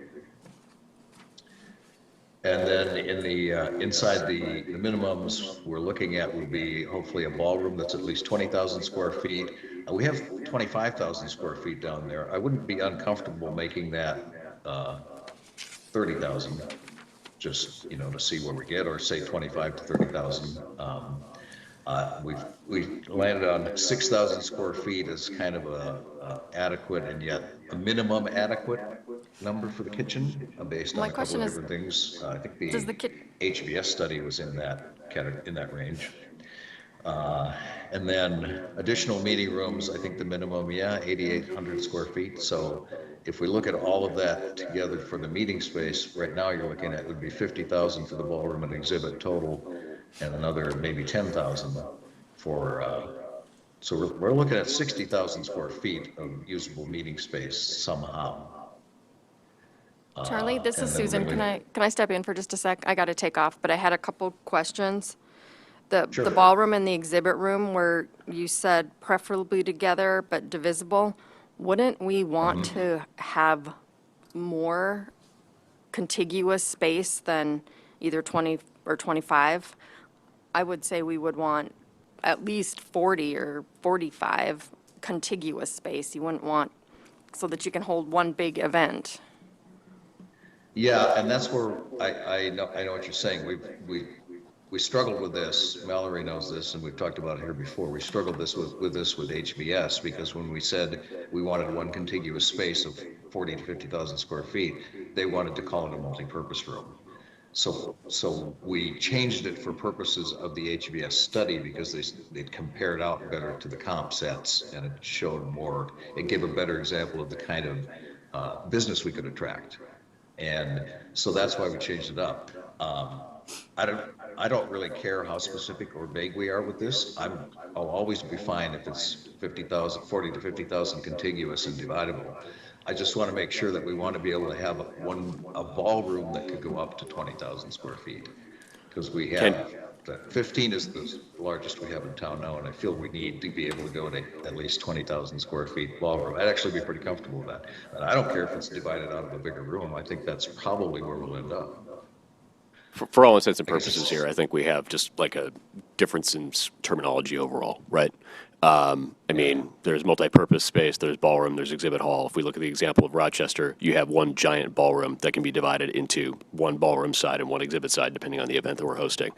Speaker 2: And then in the inside the minimums we're looking at will be hopefully a ballroom that's at least 20,000 square feet. We have 25,000 square feet down there. I wouldn't be uncomfortable making that 30,000, just, you know, to see where we get, or say 25 to 30,000. We've landed on 6,000 square feet as kind of a adequate and yet a minimum adequate number for the kitchen, based on
Speaker 1: My
Speaker 2: a couple
Speaker 1: question
Speaker 2: of
Speaker 1: is,
Speaker 2: different things. I think
Speaker 1: does
Speaker 2: the
Speaker 1: the
Speaker 2: HVS study was in that range. And then additional meeting rooms, I think the minimum, 8,800 square feet. So if we look at all of that together for the meeting space, right now you're looking at would be 50,000 for the ballroom and exhibit total, and another maybe 10,000 for, so we're looking at 60,000 square feet of usable meeting space somehow.
Speaker 1: Charlie, this
Speaker 2: and
Speaker 1: is
Speaker 2: then
Speaker 1: Susan.
Speaker 2: really-
Speaker 1: Can I step in for just a sec? I got to take off, but I had a couple questions.
Speaker 2: Sure.
Speaker 1: The ballroom and the exhibit room where you said preferably together but divisible, wouldn't we want to have more contiguous space than either 20 or 25, I would say we would want at least 40 or 45 contiguous space. You wouldn't want, so that you can hold one big event.
Speaker 2: Yeah, and that's where I know what you're saying. We struggled with this. Mallory knows this, and we've talked about it here before. We struggled with HBS because when we said we wanted one contiguous space of 40 to 50,000 square feet, they wanted to call it a multi-purpose room. So we changed it for purposes of the HBS study because they compared out better to the comp sets, and it showed more. It gave a better example of the kind of business we could attract. And so that's why we changed it up. I don't really care how specific or vague we are with this. I'll always be fine if it's 40 to 50,000 contiguous and dividable. I just want to make sure that we want to be able to have a ballroom that could go up to 20,000 square feet. Because we have, 15 is the largest we have in town now, and I feel we need to be able to go to at least 20,000 square feet ballroom. I'd actually be pretty comfortable with that. And I don't care if it's divided out of a bigger room. I think that's probably where we'll end up.
Speaker 12: For all intents and purposes here, I think we have just like a difference in terminology overall, right? I mean, there's multi-purpose space, there's ballroom, there's exhibit hall. If we look at the example of Rochester, you have one giant ballroom that can be divided into one ballroom side and one exhibit side, depending on the event that we're hosting.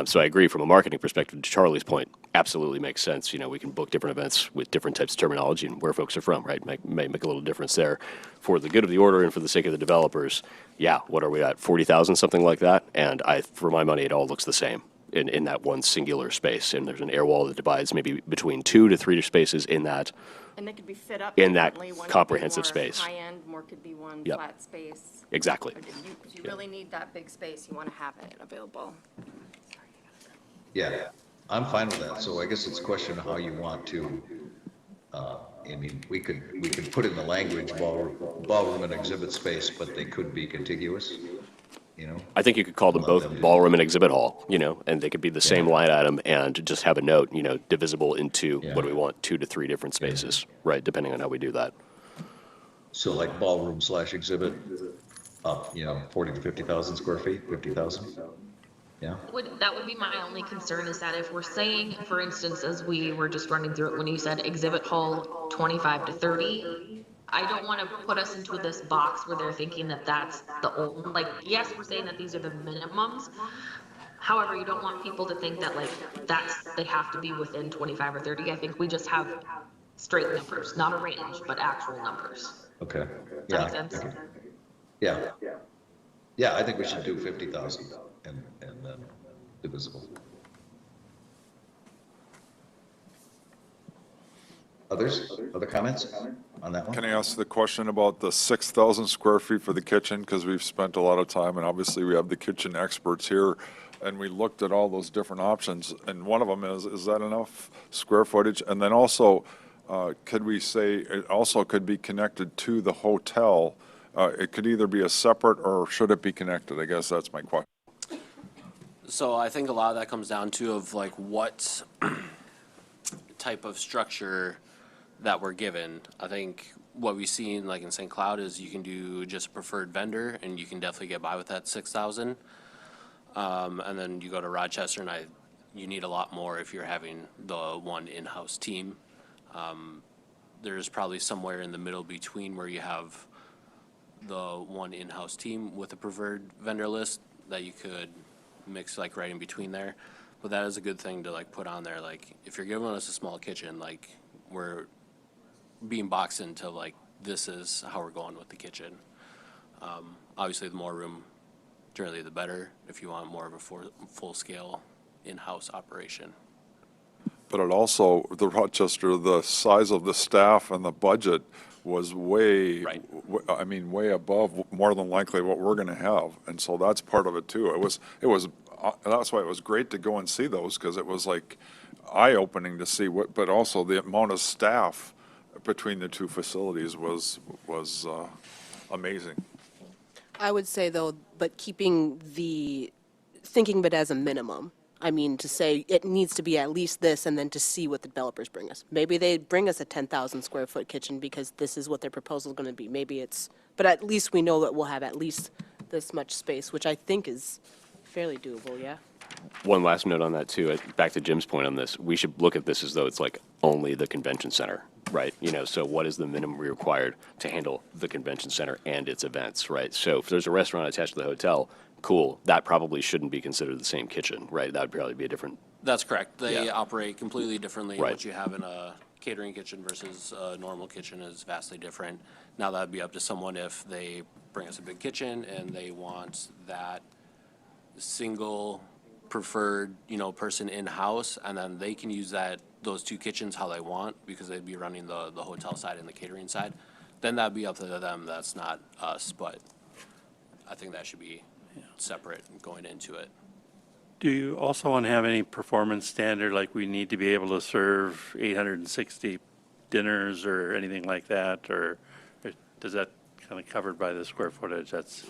Speaker 12: So I agree from a marketing perspective, to Charlie's point, absolutely makes sense. You know, we can book different events with different types of terminology and where folks are from, right? May make a little difference there. For the good of the order and for the sake of the developers, yeah, what are we at, 40,000, something like that? And for my money, it all looks the same in that one singular space. And there's an air wall that divides maybe between 2 to 3 spaces in that.
Speaker 1: And they could be fit up
Speaker 12: in that
Speaker 1: differently. One could be
Speaker 12: comprehensive
Speaker 1: more
Speaker 12: space.
Speaker 1: high-end, more could be one
Speaker 12: Yep.
Speaker 1: flat space.
Speaker 12: Exactly.
Speaker 1: You really need that big space. You want to have it available.
Speaker 2: Yeah, I'm fine with that. So I guess it's a question of how you want to, I mean, we could put in the language ballroom and exhibit space, but they could be contiguous, you know?
Speaker 12: I think you could call them both ballroom and exhibit hall, you know, and they could be the same line item and just have a note, you know, divisible into, what do we want, 2 to 3 different spaces, right, depending on how we do that.
Speaker 2: So like ballroom / exhibit, up, 40 to 50,000 square feet, 50,000? Yeah.
Speaker 3: That would be my only concern, is that if we're saying, for instance, as we were just running through it, when you said exhibit hall 25 to 30, I don't want to put us into this box where they're thinking that that's the old, like, yes, we're saying that these are the minimums. However, you don't want people to think that they have to be within 25 or 30. I think we just have straight numbers, not a range, but actual numbers.
Speaker 2: Okay.
Speaker 3: Does that make sense?
Speaker 2: Yeah. Yeah, I think we should do 50,000 and then divisible. Other comments on that one?
Speaker 6: Can I ask the question about the 6,000 square feet for the kitchen? Because we've spent a lot of time, and obviously we have the kitchen experts here, and we looked at all those different options, and one of them is that enough square footage? And then also, could we say it also could be connected to the hotel? It could either be a separate, or should it be connected? I guess that's my question.
Speaker 8: So I think a lot of that comes down to like what type of structure that we're given. I think what we've seen like in St. Cloud is you can do just a preferred vendor and you can definitely get by with that 6,000. And then you go to Rochester and you need a lot more if you're having the one in-house team. There's probably somewhere in the middle between where you have the one in-house team with a preferred vendor list that you could mix like right in between there. But that is a good thing to like put on there. Like if you're giving us a small kitchen, like we're being boxed into like, this is how we're going with the kitchen. Obviously the more room, generally the better if you want more of a full scale in-house operation.
Speaker 6: But it also, the Rochester, the size of the staff and the budget was way,
Speaker 8: Right.
Speaker 6: Way above more than likely what we're going to have. And so that's part of it too. That's why it was great to go and see those, because it was like eye-opening to see but also the amount of staff between the two facilities was amazing.
Speaker 9: I would say though, but thinking of it as a minimum. I mean, to say it needs to be at least this, and then to see what the developers bring us. Maybe they bring us a 10,000 square foot kitchen because this is what their proposal is going to be. Maybe it's But at least we know that we'll have at least this much space, which I think is fairly doable, yeah?
Speaker 12: One last note on that too, back to Jim's point on this, we should look at this as though it's like only the convention center, right? You know, so what is the minimum required to handle the convention center and its events, right? So if there's a restaurant attached to the hotel, cool, that probably shouldn't be considered the same kitchen, right? That would probably be a different.
Speaker 8: That's correct. They
Speaker 12: Yeah.
Speaker 8: operate completely differently.
Speaker 12: Right.
Speaker 8: What you have in a catering kitchen versus a normal kitchen is vastly different. Now, that'd be up to someone if they bring us a big kitchen and they want that single preferred, person in-house, and then they can use those two kitchens how they want, because they'd be running the hotel side and the catering side. Then that'd be up to them. That's not us, but I think that should be separate going into it.
Speaker 14: Do you also want to have any performance standard, like we need to be able to serve 860 dinners or anything like that? Or does that kind of covered by the square footage? That's.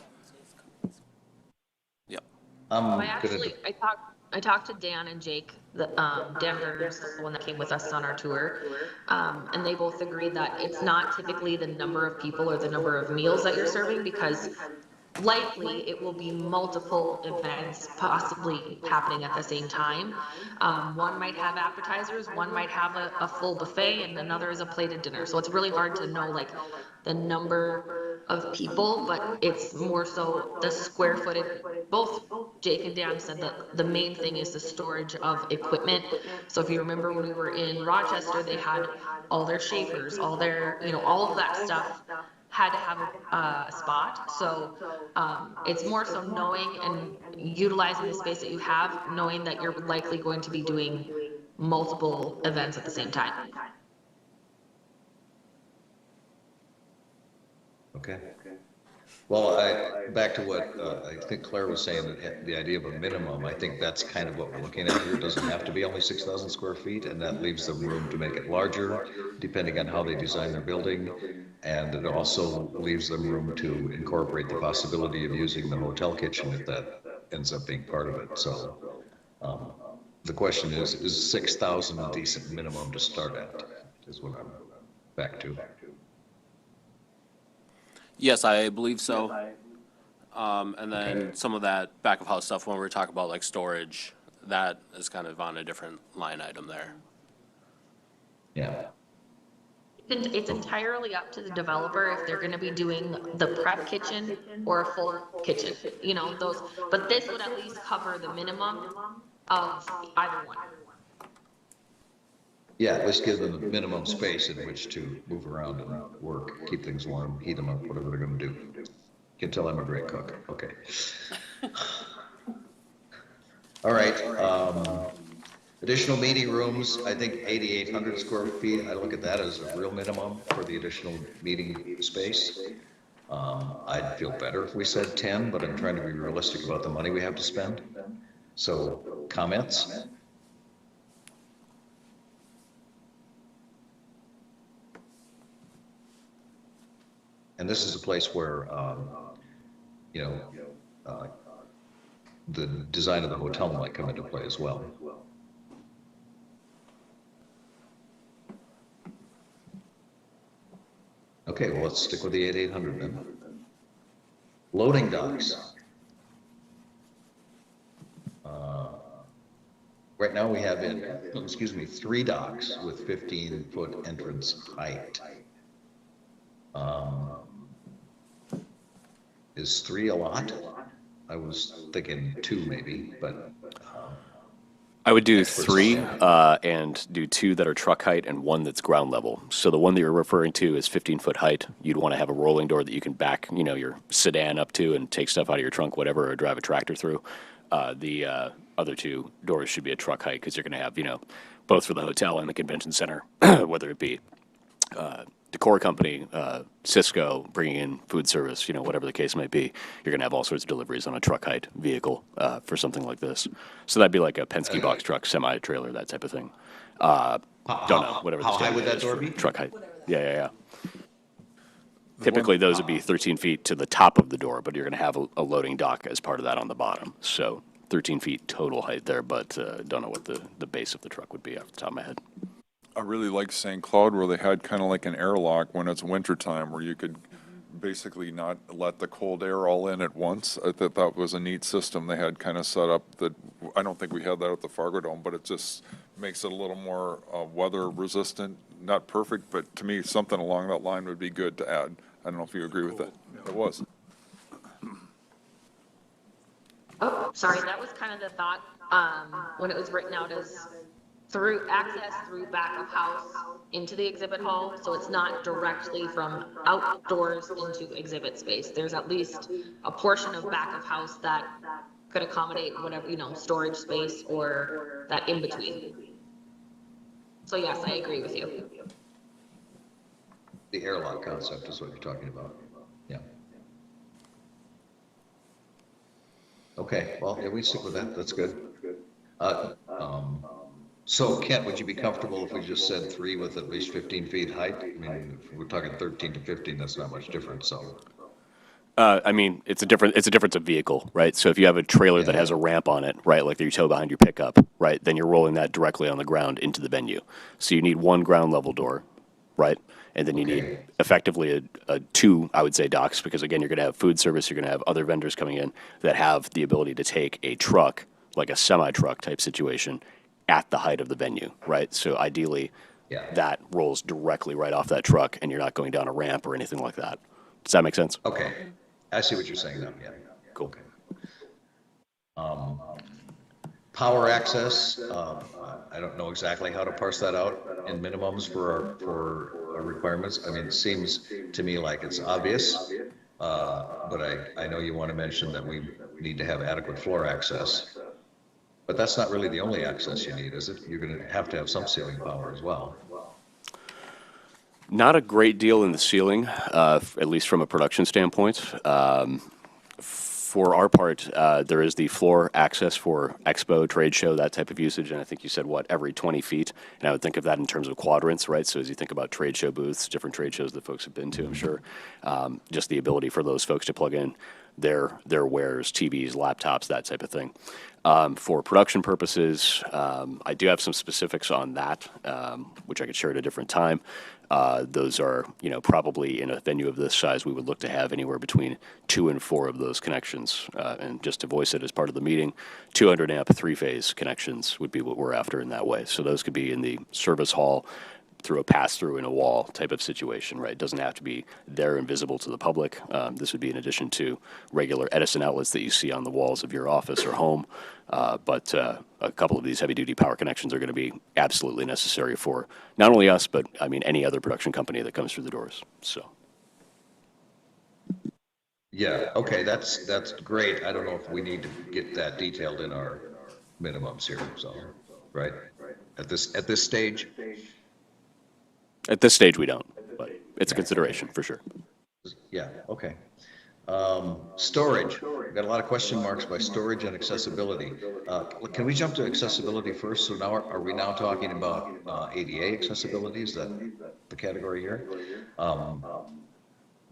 Speaker 8: Yep.
Speaker 3: I talked to Dan and Jake, Dan Berger's the one that came with us on our tour, and they both agreed that it's not typically the number of people or the number of meals that you're serving, because likely it will be multiple events possibly happening at the same time. One might have appetizers, one might have a full buffet, and another is a plated dinner. So it's really hard to know like the number of people, but it's more so the square footage. Both Jake and Dan said that the main thing is the storage of equipment. So if you remember when we were in Rochester, they had all their Schaefers, all their, all of that stuff had to have a spot. So it's more so knowing and utilizing the space that you have, knowing that you're likely going to be doing multiple events at the same time.
Speaker 2: Okay. Well, back to what I think Claire was saying, that the idea of a minimum, I think that's kind of what we're looking at here. It doesn't have to be only 6,000 square feet, and that leaves them room to make it larger, depending on how they design their building. And it also leaves them room to incorporate the possibility of using the hotel kitchen if that ends up being part of it. So the question is 6,000 a decent minimum to start at, is what I'm back to.
Speaker 8: Yes, I believe so. And then some of that back of house stuff, when we're talking about like storage, that is kind of on a different line item there.
Speaker 2: Yeah.
Speaker 3: It's entirely up to the developer if they're going to be doing the prep kitchen or a full kitchen, those, but this would at least cover the minimum of either one.
Speaker 2: Yeah, at least give them the minimum space in which to move around and work, keep things warm, heat them up, whatever they're going to do. You can tell I'm a great cook. Okay. All right. Additional meeting rooms, I think 8,800 square feet. I look at that as a real minimum for the additional meeting space. I'd feel better if we said 10, but I'm trying to be realistic about the money we have to spend. So, comments? And this is a place where, the design of the hotel might come into play as well. Okay, well, let's stick with the 8,800 then. Loading docks. Right now we have 3 docks with 15-foot entrance height. Is 3 a lot? I was thinking 2 maybe, but.
Speaker 12: I would do 3 and do 2 that are truck height and 1 that's ground level. So the one that you're referring to is 15-foot height. You'd want to have a rolling door that you can back, your sedan up to and take stuff out of your trunk, whatever, or drive a tractor through. The other 2 doors should be a truck height, because you're going to have, both for the hotel and the convention center, whether it be decor company, Cisco, bringing in food service, whatever the case might be, you're going to have all sorts of deliveries on a truck height vehicle for something like this. So that'd be like a Penske box truck, semi-trailer, that type of thing. Don't know, whatever the
Speaker 2: How high
Speaker 12: standard
Speaker 2: would that
Speaker 12: is
Speaker 2: door
Speaker 12: for
Speaker 2: be?
Speaker 12: truck height. Yeah. Typically, those would be 13 feet to the top of the door, but you're going to have a loading dock as part of that on the bottom. So 13 feet total height there, but don't know what the base of the truck would be off the top of my head.
Speaker 6: I really like St. Cloud, where they had kind of like an airlock when it's wintertime, where you could basically not let the cold air all in at once. I thought that was a neat system they had kind of set up that, I don't think we had that at the Fargo Dome, but it just makes it a little more weather resistant. Not perfect, but to me, something along that line would be good to add. I don't know if you agree with that. It was.
Speaker 3: Oh, sorry, that was kind of the thought, when it was written out as access through back of house into the exhibit hall, so it's not directly from outdoors into exhibit space. There's at least a portion of back of house that could accommodate whatever, storage space or that in between. So yes, I agree with you.
Speaker 2: The airlock concept is what you're talking about. Yeah. Okay, well, yeah, we stick with that. That's good. So Kent, would you be comfortable if we just said 3 with at least 15 feet height? I mean, if we're talking 13 to 15, that's not much different, so.
Speaker 12: I mean, it's a difference of vehicle, right? So if you have a trailer that has a ramp on it, right, like that you tow behind your pickup, right, then you're rolling that directly on the ground into the venue. So you need one ground level door, right? And then you need effectively a 2, I would say, docks, because again, you're going to have food service, you're going to have other vendors coming in that have the ability to take a truck, like a semi-truck type situation, at the height of the venue, right? So ideally, that rolls directly right off that truck and you're not going down a ramp or anything like that. Does that make sense?
Speaker 2: Okay. I see what you're saying now, yeah.
Speaker 12: Cool.
Speaker 2: Okay. Power access, I don't know exactly how to parse that out in minimums for our requirements. I mean, it seems to me like it's obvious, but I know you want to mention that we need to have adequate floor access. But that's not really the only access you need, is it? You're going to have some ceiling power as well.
Speaker 12: Not a great deal in the ceiling, at least from a production standpoint. For our part, there is the floor access for expo, trade show, that type of usage, and I think you said, every 20 feet? And I would think of that in terms of quadrants, right? So as you think about trade show booths, different trade shows that folks have been to, I'm sure, just the ability for those folks to plug in their wares, TVs, laptops, that type of thing. For production purposes, I do have some specifics on that, which I could share at a different time. Those are, probably in a venue of this size, we would look to have anywhere between 2 and 4 of those connections. And just to voice it as part of the meeting, 200 amp 3-phase connections would be what we're after in that way. So those could be in the service hall, through a pass-through in a wall type of situation, right? It doesn't have to be there and visible to the public. This would be in addition to regular Edison outlets that you see on the walls of your office or home. But a couple of these heavy-duty power connections are going to be absolutely necessary for not only us, but I mean any other production company that comes through the doors. So.
Speaker 2: Yeah. Okay. That's great. I don't know if we need to get that detailed in our minimums here. So, right? At this stage.
Speaker 12: At this stage, we don't, but it's a consideration for sure.
Speaker 2: Yeah, okay. Storage, we've got a lot of question marks by storage and accessibility. Can we jump to accessibility first? So now, are we now talking about ADA accessibility? Is that the category here?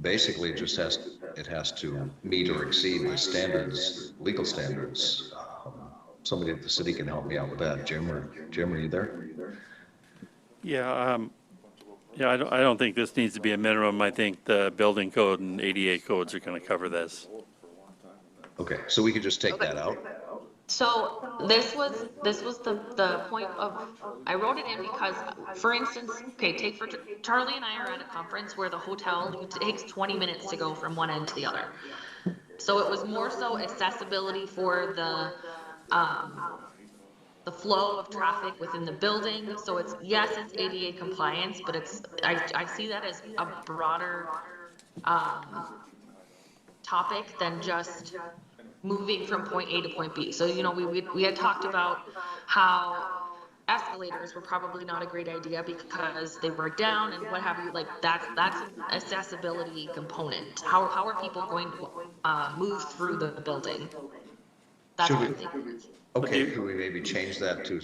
Speaker 2: Basically, it just has to meet or exceed the standards, legal standards. Somebody at the city can help me out with that. Jim, are you there?
Speaker 14: Yeah, I don't think this needs to be a minimum. I think the building code and ADA codes are going to cover this.
Speaker 2: Okay, so we could just take that out?
Speaker 3: So this was the point of, I wrote it in because, for instance, take for Charlie and I are at a conference where the hotel, it takes 20 minutes to go from one end to the other. So it was more so accessibility for the flow of traffic within the building. So it's ADA compliance, but I see that as a broader topic than just moving from point A to point B. So, we had talked about how escalators were probably not a great idea because they break down and what have you. Like that's an accessibility component. How are people going to move through the building? That's what I'm thinking.
Speaker 2: Okay, could we maybe change that to,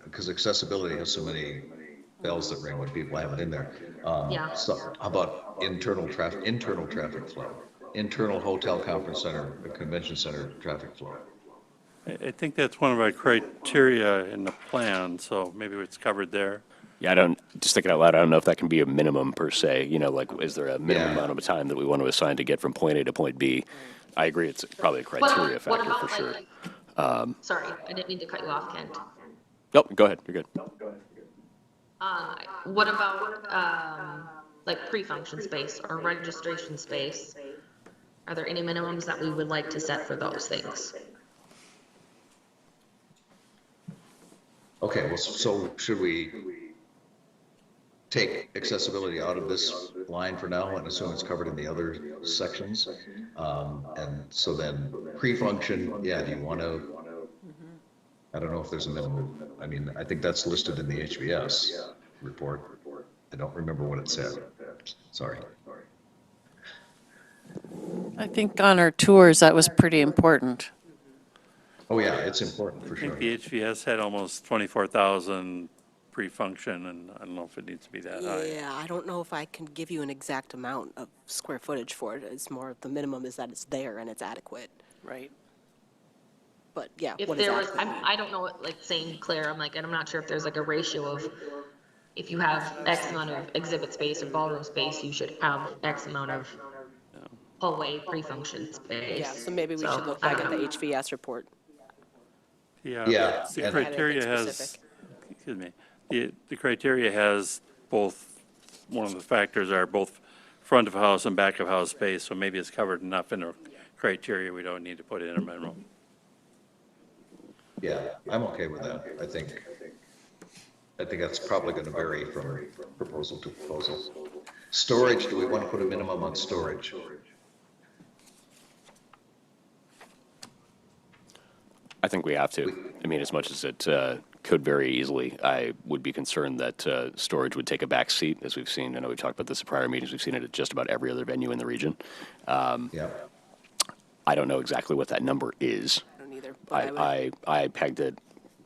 Speaker 2: because accessibility has so many bells that ring when people have it in there. So how about internal traffic flow, internal hotel, conference center, convention center traffic flow?
Speaker 14: I think that's one of our criteria in the plan, so maybe it's covered there.
Speaker 12: Yeah, just thinking out loud, I don't know if that can be a minimum per se, like, is there a minimum amount of time that we want to assign to get from point A to point B? I agree, it's probably a criteria
Speaker 3: What
Speaker 12: factor
Speaker 3: about
Speaker 12: for sure.
Speaker 3: like, sorry, I didn't mean to cut you off, Kent.
Speaker 12: Nope, go ahead, you're good.
Speaker 3: What about, like pre-function space or registration space? Are there any minimums that we would like to set for those things?
Speaker 2: Okay, well, so should we take accessibility out of this line for now and assume it's covered in the other sections? And so then pre-function, yeah, do you want to, I don't know if there's a minimum. I mean, I think that's listed in the HBS report. I don't remember what it said. Sorry.
Speaker 13: I think on our tours, that was pretty important.
Speaker 2: Oh, yeah, it's important for
Speaker 14: I
Speaker 2: sure.
Speaker 14: think the HVS had almost 24,000 pre-function, and I don't know if it needs to be that high.
Speaker 9: Yeah, I don't know if I can give you an exact amount of square footage for it. It's more, the minimum is that it's there and it's adequate. Right. But yeah,
Speaker 3: If
Speaker 9: what is
Speaker 3: there was,
Speaker 9: adequate?
Speaker 3: I don't know, like saying Claire, I'm like, and I'm not sure if there's like a ratio of, if you have X amount of exhibit space or ballroom space, you should have X amount of hallway pre-function space.
Speaker 9: Yeah, so maybe we
Speaker 3: So,
Speaker 9: should look
Speaker 3: I
Speaker 9: back at
Speaker 3: don't
Speaker 9: the
Speaker 3: know.
Speaker 9: HVS report.
Speaker 2: Yeah,
Speaker 14: The
Speaker 2: and-
Speaker 14: criteria has,
Speaker 9: Specific.
Speaker 14: excuse me, the criteria has both, one of the factors are both front of house and back of house space, so maybe it's covered enough in the criteria, we don't need to put in a minimum.
Speaker 2: Yeah, I'm okay with that. I think that's probably going to vary from proposal to proposal. Storage, do we want to put a minimum on storage?
Speaker 12: I think we have to. I mean, as much as it could very easily, I would be concerned that storage would take a back seat, as we've seen. I know we've talked about this at prior meetings. We've seen it at just about every other venue in the region.
Speaker 2: Yeah.
Speaker 12: I don't know exactly what that number is.
Speaker 9: I don't either. But I would,
Speaker 12: I pegged it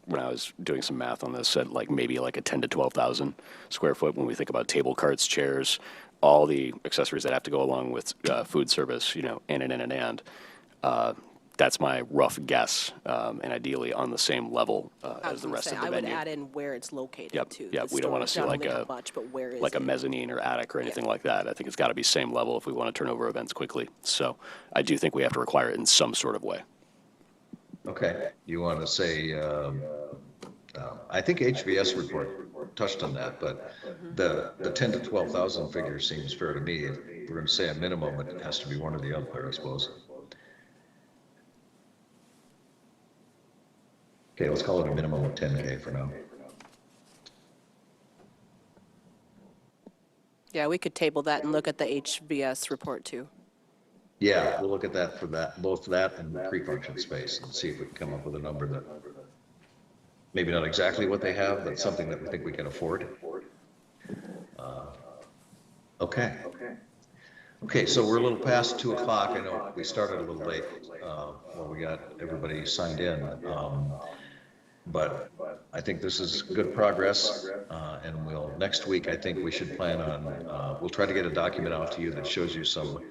Speaker 12: when I was doing some math on this at like maybe like a 10 to 12,000 square foot when we think about table carts, chairs, all the accessories that have to go along with food service, and. That's my rough guess, and ideally on the same level
Speaker 9: I
Speaker 12: as
Speaker 9: was
Speaker 12: the
Speaker 9: gonna
Speaker 12: rest
Speaker 9: say,
Speaker 12: of the
Speaker 9: I would
Speaker 12: venue.
Speaker 9: add in where it's located
Speaker 12: Yep,
Speaker 9: too.
Speaker 12: yep,
Speaker 9: The
Speaker 12: we don't wanna
Speaker 9: storage,
Speaker 12: see
Speaker 9: not only
Speaker 12: like
Speaker 9: how
Speaker 12: a-
Speaker 9: much, but where is
Speaker 12: like a
Speaker 9: it?
Speaker 12: mezzanine or attic or anything like that. I think it's got to be same level if we want to turn over events quickly. So I do think we have to require it in some sort of way.
Speaker 2: Okay, you want to say, I think HVS report touched on that, but the 10 to 12,000 figure seems fair to me. If we're going to say a minimum, it has to be one or the other, I suppose. Okay, let's call it a minimum of 10K for now.
Speaker 9: Yeah, we could table that and look at the HVS report too.
Speaker 2: Yeah, we'll look at that for that, both that and pre-function space, and see if we can come up with a number that, maybe not exactly what they have, but something that we think we can afford. Okay. Okay, so we're a little past 2 o'clock. I know we started a little late, when we got everybody signed in. But I think this is good progress, and next week, I think we should plan on, we'll try to get a document out to you that shows you some,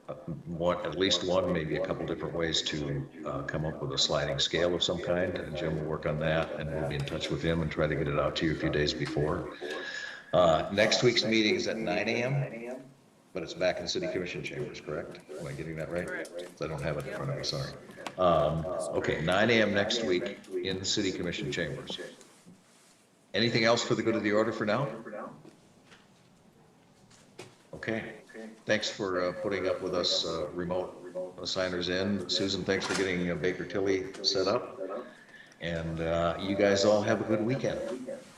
Speaker 2: at least one, maybe a couple different ways to come up with a sliding scale of some kind, and Jim will work on that, and we'll be in touch with him and try to get it out to you a few days before. Next week's meeting is at 9 a.m., but it's back in City Commission chambers, correct? Am I getting that right? I don't have it in front of me, sorry. Okay, 9 a.m. next week in the City Commission chambers. Anything else for the good of the order for now? Okay, thanks for putting up with us remote signers in. Susan, thanks for getting Baker Tilly set up. And you guys all have a good weekend.